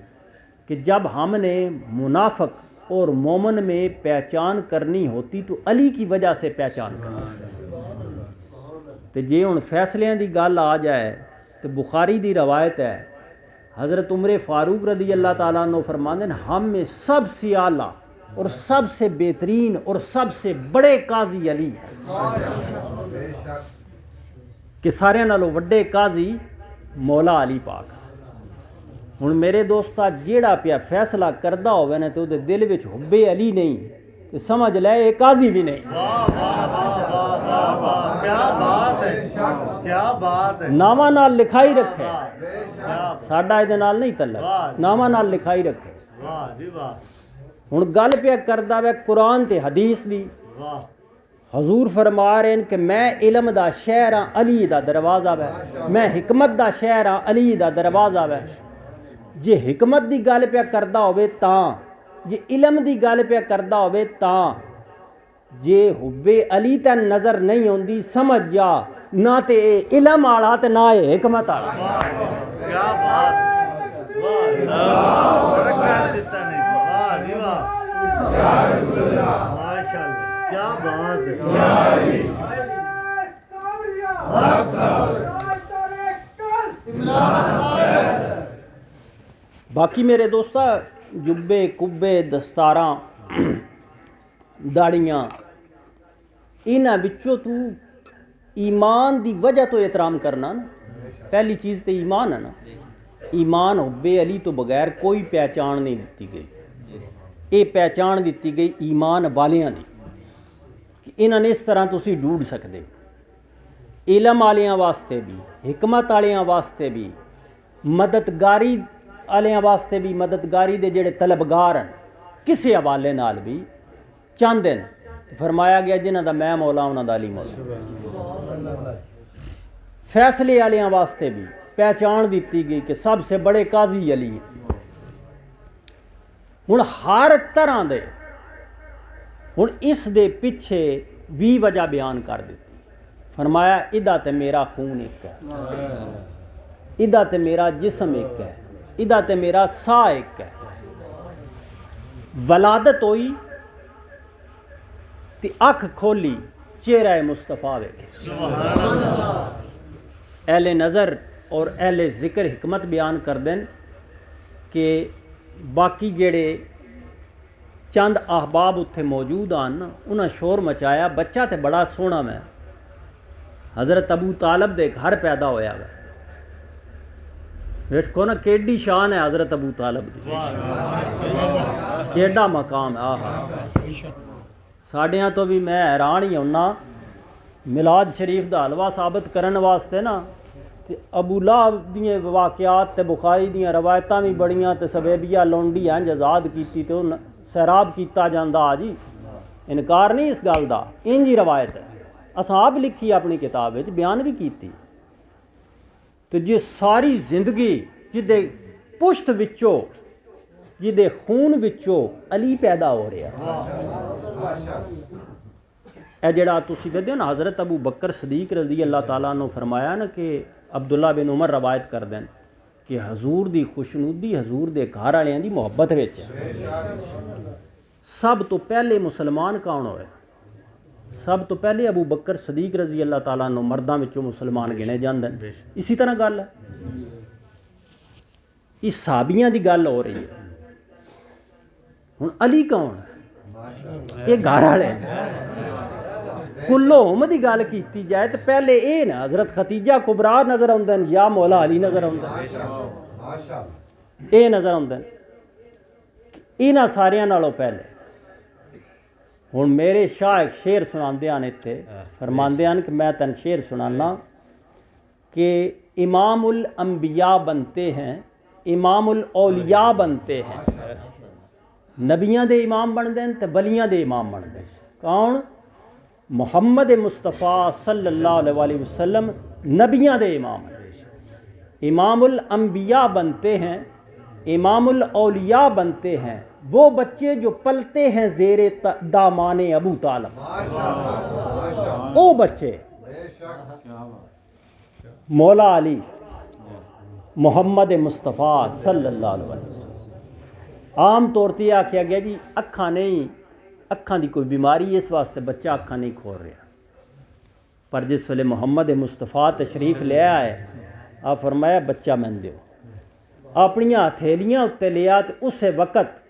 कि जब हमने मुनाफक और मोमन में पहचान करनी होती तो अली की वजह से पहचान करनी। तो जे हुण फैसलियां दी गल आ जाए तो बुखारी दी रवायत है हज़रत उमर फारूक रदी अल्लाह ताला अन्हु फरमाते हैं हम में सबसे आला और सबसे बेहतरीन और सबसे बड़े काजी अली है कि सारे नालों वड्डे काजी मौला अली पाक। हुण मेरे दोस्ता जेड़ा पिया फैसला करदा होवे ना तो उहदे दिल विच हुब्बे अली नहीं तो समझ ले ये काजी भी नहीं। वाह वाह वाह वाह वाह वाह, क्या बात है, क्या बात है। नावां नाल लिखाई रखे, वाह, साडा इहदे नाल नहीं तल्लक, नावां नाल लिखाई रखे। वाह जी वाह, हुण गल पिया करदा वे कुरान ते हदीस दी। वाह हजूर फरमा रहे हैं कि मैं इलम दा शहर हाँ अली दा दरवाज़ा वै, मैं हिकमत दा शहर हाँ अली दा दरवाज़ा वै। जे हिकमत दी गल पिया करदा होवे तां, जे इलम दी गल पिया करदा होवे तां, जे हुब्बे अली तैन नज़र नहीं आउंदी समझ जा ना ते इलम आला ते ना हिकमत आला। क्या बात, वाह फर्क कर देता नहीं। वाह जी वाह, माशाअल्लाह क्या बात है। बाकी मेरे दोस्ता जुब्बे कुब्बे दस्तारां दाड़ियाँ इन्हां विचों तू ईमान दी वजह तो एहतराम करना ना, पहली चीज़ तो ईमान है ना। ईमान हुब्बे अली तो बगैर कोई पहचान नहीं दी गई। ये पहचान दी गई ईमान वालियां दी कि इन्होंने इस तरह तुसी ढूंढ सकते। इलम वालियां वास्ते भी, हिकमत वालियां वास्ते भी, मददगारी वालियां वास्ते भी, मददगारी दे जेड़े तलबगार हैं किसी हवाले नाल भी चाहते हैं। फरमाया गया जिन्हां दा मैं मौला उन्हां दा अली मौला। फैसले वालियां वास्ते भी पहचान दी गई कि सबसे बड़े काजी अली हैं। हुण हर तरह दे हुण इस दे पिछे भी वजह बयान कर दी। फरमाया इदा ते मेरा खून एक है, इदा ते मेरा जिस्म एक है, इदा ते मेरा साह एक है। वलादत होई ते अख खोली चेहरा मुस्तफा वेखे। अहले नज़र और अहले ज़िक्र हिकमत बयान कर देन कि बाकी जेड़े चंद अहबाब उत्थे मौजूद आन ना, उन्हें शोर मचाया बच्चा तो बड़ा सोहना मैं हज़रत अबू तालब दे घर पैदा होया वा। वेखो ना केडी शान है हज़रत अबू तालब दी, केड़ा मकाम है। आहा साढ़ियां तो भी मैं हैरान ही होना। मिलाद शरीफ दा हलवा साबित करन वास्ते ना ते अबू लहब दियां वाक़ियात ते बुखारी दियां रवायतां भी बड़ियां ते सबेबिया लौंडी इंज आज़ाद कीती ते उन सैराब कीता जांदा। जी इनकार नहीं इस गल दा, इंज ही रवायत है। असां आप लिखी अपनी किताब विच बयान भी कीती। तो जे सारी जिंदगी जिदे पुश्त विचों जिदे खून विचों अली पैदा हो रहा है। जड़ा तुसीं कहते हो ना हज़रत अबू बकर सदीक रज़ी अल्लाह ताला ने फरमाया ना कि अब्दुल्ला बिन उमर रवायत कर दें कि हजूर दी खुशनुदी हजूर दे घर वालियां दी मुहब्बत विच सब तो पहले मुसलमान कौन होए? सब तो पहले अबू बकर सदीक रज़ी अल्लाह ताला ने मर्दां विचों मुसलमान गिने जांदे ने। इसी तरह गल है इस साहबियां दी गल हो रही है। हुण अली कौन? ये घर वाले कुल्लोम दी गल कीती जाए तो पहले ये ना हज़रत खतीजा कुबरा नज़र आउंदे ने या मौला अली नज़र आउंदे ये नज़र आउंदे ने। इन्हां सारियां नालों पहले हुण मेरे शाह एक शेर सुनांदे हैं इत्थे, फरमांदे हैं कि मैं तन शेर सुनाना कि इमामुल अंबिया बनते हैं, इमामुल औलिया बनते हैं। नबियां दे इमाम बनते हैं तो बलियां दे इमाम बनते हैं। कौन? मुहम्मद मुस्तफ़ा सल्लल्लाहु अलैहि वसल्लम नबियां दे इमाम हैं। इमामुल अंबिया बनते हैं, इमामुल औलिया बनते हैं वो बच्चे जो पलते हैं ज़ेरे दामाने अबू तालब। वो बच्चे मौला अली मुहम्मद मुस्तफ़ा सल्लल्लाहु अलैहि वसल्लम। आम तौर पर आख्या गया जी अखां नहीं, अखां की कोई बीमारी इस वास्ते बच्चा अखां नहीं खोल रहा। पर जिस वेले मुहम्मद मुस्तफ़ा तशरीफ ले आए आप फरमाया बच्चा मैन दो, अपनियां हथेलियां उत्ते लिया तो उस वक़्त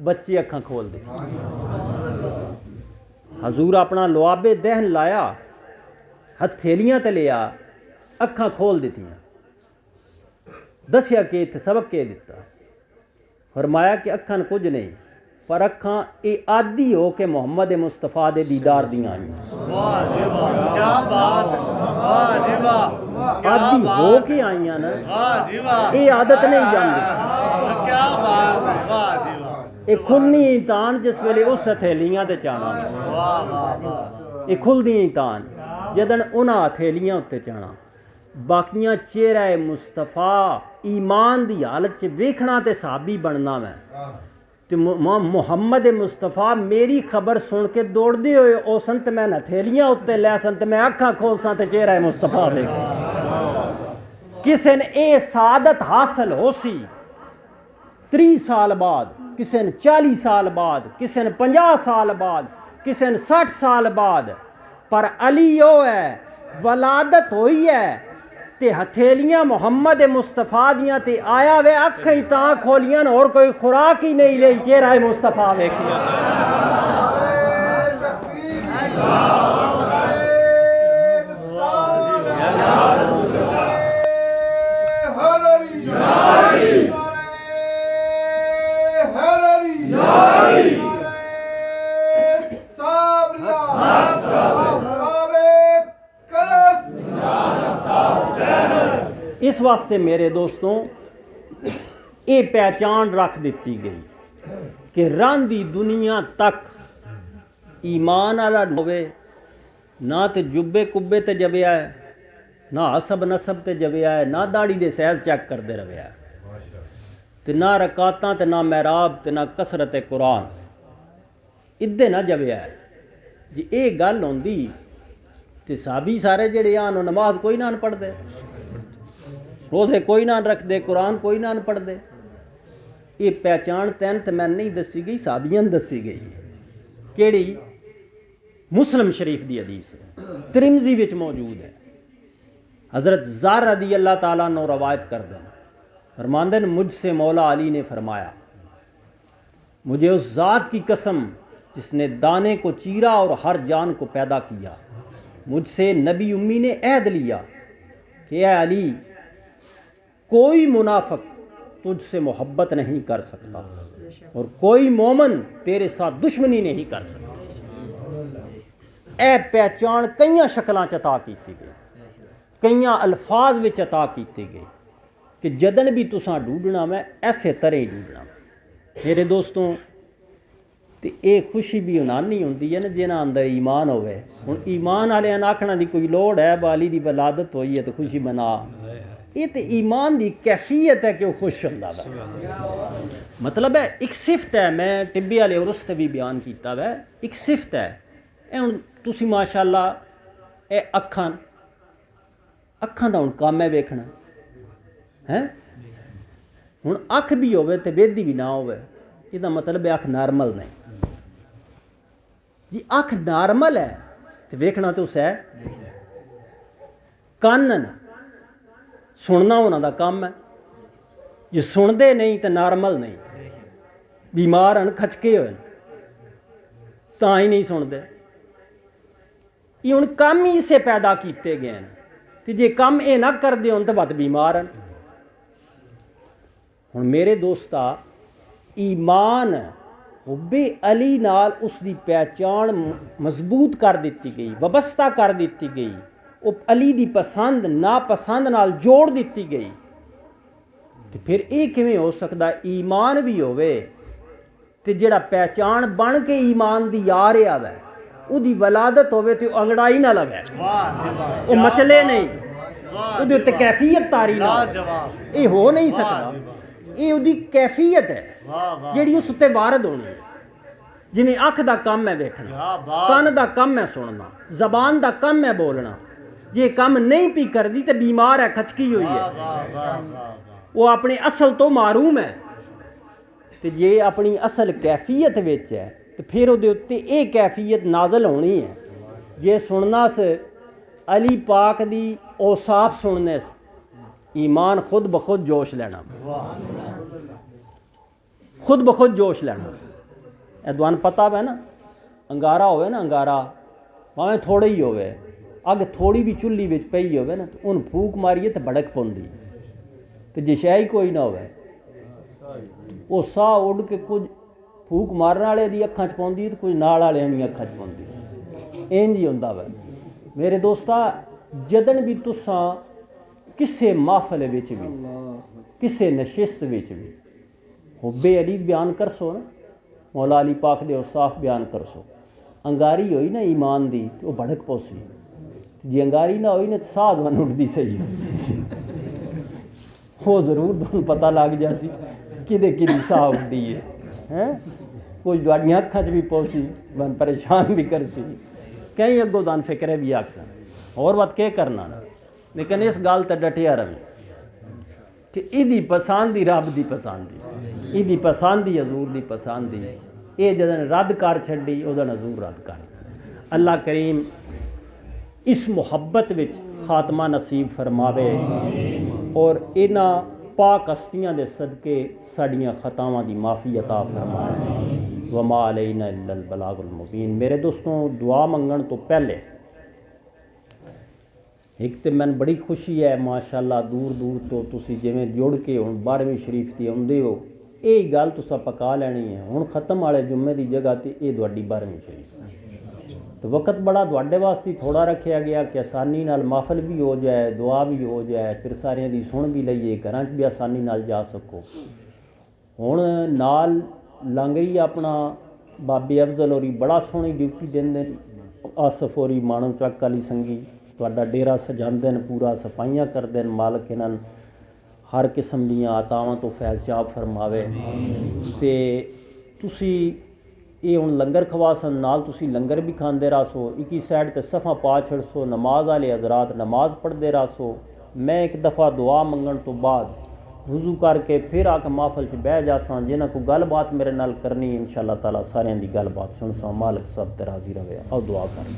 बच्चे अखां खोल दी। हजूर अपना लुआबे दहन लाया, हथेलियां ते लिया, अखां खोल दित्तियां। दसिया कि इत्थे सबक के दिता? फरमाया कि अखां कुछ नहीं पर अखां ये आदि हो के मुहम्मद मुस्तफ़ा दे दीदार दियां आईयां। आदि हो के आईयां ना, ये आदत नहीं जानती। ये खुलनी तान जिस वेले उस हथेलियां ते चाणा, ये खुलदी तान जदन उन्हां हथेलियां उत्ते चाणा। बाकियां चेहरा मुस्तफ़ा ईमान दी हालत च वेखना ते साहबी बनना मैं तो मुहम्मद मुस्तफ़ा मेरी खबर सुन के दौड़ते हुए ओ संत मैं हथेलियां उत्ते लै सन ते मैं अखां खोल सा ते चेहरा मुस्तफ़ा वेख सा। किसे ने ये सादत हासिल हो सी 30 साल बाद, किसी ने 40 साल बाद, किसी ने 50 साल बाद, किसी ने 60 साल बाद। पर अली ओ है वलादत हुई है ते हथेलियां मुहम्मद मुस्तफ़ा दियां ते आया वे अखां ही तां खोलियां और कोई खुराक ही नहीं ली चेहरा मुस्तफ़ा वेखिया। इस वास्ते मेरे दोस्तों ये पहचान रख दी गई कि रांदी दुनिया तक ईमान वाला होवे ना तो जुब्बे कुब्बे ते जबिया है, ना हसब नसब ते जबिया है, ना दाड़ी दे सहज चेक करते रहा है, ते ना रकातां ते ना महराब ते ना कसरत कुरान इदे ना जबिया है। जी ये गल होंदी ते साबी सारे जेड़े आन नमाज कोई ना पढ़ते, रोज़े कोई ना रखते, कुरान कोई ना पढ़ते। ये पहचान तैन तो मैं नहीं दसी गई, साबियां दसी गई। केड़ी? मुस्लिम शरीफ की हदीस है, तिरमिज़ी विच मौजूद है। हज़रत ज़र रज़ी अल्लाह ताला नो रवायत कर दें, फरमांदे ने मुझसे मौला अली ने फरमाया, मुझे उस ज़ात की कसम जिसने दाने को चीरा और हर जान को पैदा किया, मुझसे नबी उम्मी ने अहद लिया कि ऐ अली, कोई मुनाफिक तुझसे मोहब्बत नहीं कर सकता और कोई मोमन तेरे साथ दुश्मनी नहीं कर सकता। ए पहचान कई शक्लों अता की गई, कई अल्फाज विच अता की गई कि जदन भी तुसां ढूंढना मैं ऐसे तरह ही ढूंढना। मेरे दोस्तों तो ये खुशी भी उनानी होंदी है ना जिन्हां अंदर ईमान होवे। हुण ईमान वालियां आखना दी कोई लोड़ है, बाली दी वलादत हुई है तो खुशी मना, ये तो ईमान की कैफियत है कि वह खुश होंदा वा। मतलब है एक सिफत है, मैं टिब्बे वाले उर्स ते भी बयान किया वै, एक सिफत है। ए हुण तुसीं माशाअल्लाह ए अखां दा हुण काम है वेखना है। हुण अख भी होवे ते बेदी भी ना होवे, इसदा मतलब है अख नॉर्मल नहीं जी। अख नॉर्मल है तो वेखना तो उस है। कान सुनना उन्हों काम है, जे सुनते नहीं तो नॉर्मल नहीं, बीमार हैं खचके हुए तां ही नहीं सुनते। ये हुण काम ही इसे पैदा किए गए हैं, तो जे काम ये ना करते हो तो बद बीमार हैं। हुण मेरे दोस्ता ईमान हुब्बे अली नाल उसकी पहचान मजबूत कर दी गई, वबस्ता कर दी गई, वो अली की पसंद नापसंद नाल जोड़ दी गई। तो फिर ये किवें हो सकता ईमान भी होवे ते जिहड़ा पहचान बन के ईमान दी आ रहा वै उहदी वलादत होवे तो अंगड़ाई ना लगे, वो मचले नहीं, उहदे उत्ते कैफियत तारी ना, ये हो नहीं सकता। ये उहदी कैफियत है जिहड़ी उस उत्ते वारद होनी। जिवें अख दा काम है वेखना, कान दा काम है सुनना, जबान दा काम है बोलना, जे काम नहीं पी करदी तो बीमार है, खचकी हुई है, वो अपने असल तो मारूम है। तो जे अपनी असल कैफियत विच है तो फिर उहदे उत्ते ये कैफियत नाजल होनी है। जे सुनना से अली पाक दी औसाफ सुनने से ईमान खुद ब खुद जोश लेना, खुद ब खुद जोश लेना। एदवान पता है ना, अंगारा होवे ना, अंगारा भावें थोड़े ही होवे, अग थोड़ी भी चुल्ली विच पई होवे ना तो उन फूक मारिए तो भड़क पौंदी, तो जे शै ही कोई ना होवे वो साह उड़ के कुछ फूक मारने वाले दी अखां च पौंदी तो कुछ नाल वालियां दी अखां च पौंदी। इंज ही होंदा वा मेरे दोस्ता। जदन भी तुसां किसे महफल विच भी किसे नशिस्त विच भी हुब्बे अली बयान करसो ना, मौला अली पाक दे औसाफ बयान करसो, अंगारी होई ना ईमान दी तो वह भड़क पौसी, जे अंगारी ना होई ना तो साह बन उठदी सही वो जरूर तुहानूं पता लग जासी किदे किदी साह उठदी है, हैं कुछ दुआडियां अखां च भी पौसी मन परेशान भी करसी, कई अगों दान फिक्रे भी आखसन और बात क्या करना ना। लेकिन इस गल ते डटिया रहे कि इहदी पसंद ही रब दी पसंद ही, इहदी पसंद ही हजूर दी पसंद ही, ये जदन रद्द कर छड्डी उदन हजूर रद्द कर। अल्लाह करीम इस मुहब्बत विच खात्मा नसीब फरमावे और इन्हां पाक हस्तियां दे सदके साड़ियां खतावां दी माफ़ी अता फरमाए। वमा अलैना इल्लल बलागुल मुबीन। मेरे दोस्तों दुआ मंगण तो पहले एक तो मैनूं बड़ी खुशी है माशाअल्लाह दूर दूर तो तुसीं जिवें जुड़ के हुण 12वीं शरीफ ते आउंदे हो, ये गल तुसां पका लैनी है। हुण खत्म वाले जुम्मे की जगह तो ये तुहाडी 12वीं शरीफ, तो तो वक्त बड़ा तुहाडे वास्ते थोड़ा रखा गया कि आसानी नाल महफल भी हो जाए, दुआ भी हो जाए, फिर सारिਆਂ ਦੀ सुन भी लईए, घरां 'च भी आसानी नाल जा सको। हुण नाल लांगरी अपना बाबे अफजल होरी बड़ा सोहनी ड्यूटी देंदे ने, आसफ होरी माणो चक वाली संगी तुहाडा डेरा सजांदे ने, पूरा सफाइयां करदे ने। मालक इन्हां हर किस्म दीयां आतावां तो फैज़याब फरमावे। ते तुसी ये हुण लंगर खवासन नाल तुसी लंगर भी खांदे रहो, इकी साइड ते सफ़ा पा छड़सो, नमाज वाले हजरात नमाज पढ़ते रहो। मैं एक दफ़ा दुआ मंगण तो बाद वुजू करके फिर आके महफल च बह जासां। जिन्हां कोई गलबात मेरे नाल करनी इंशाअल्लाह ताला सारियां दी गलबात सुनसां। मालिक सब ते राज़ी रहे। आओ दुआ करें।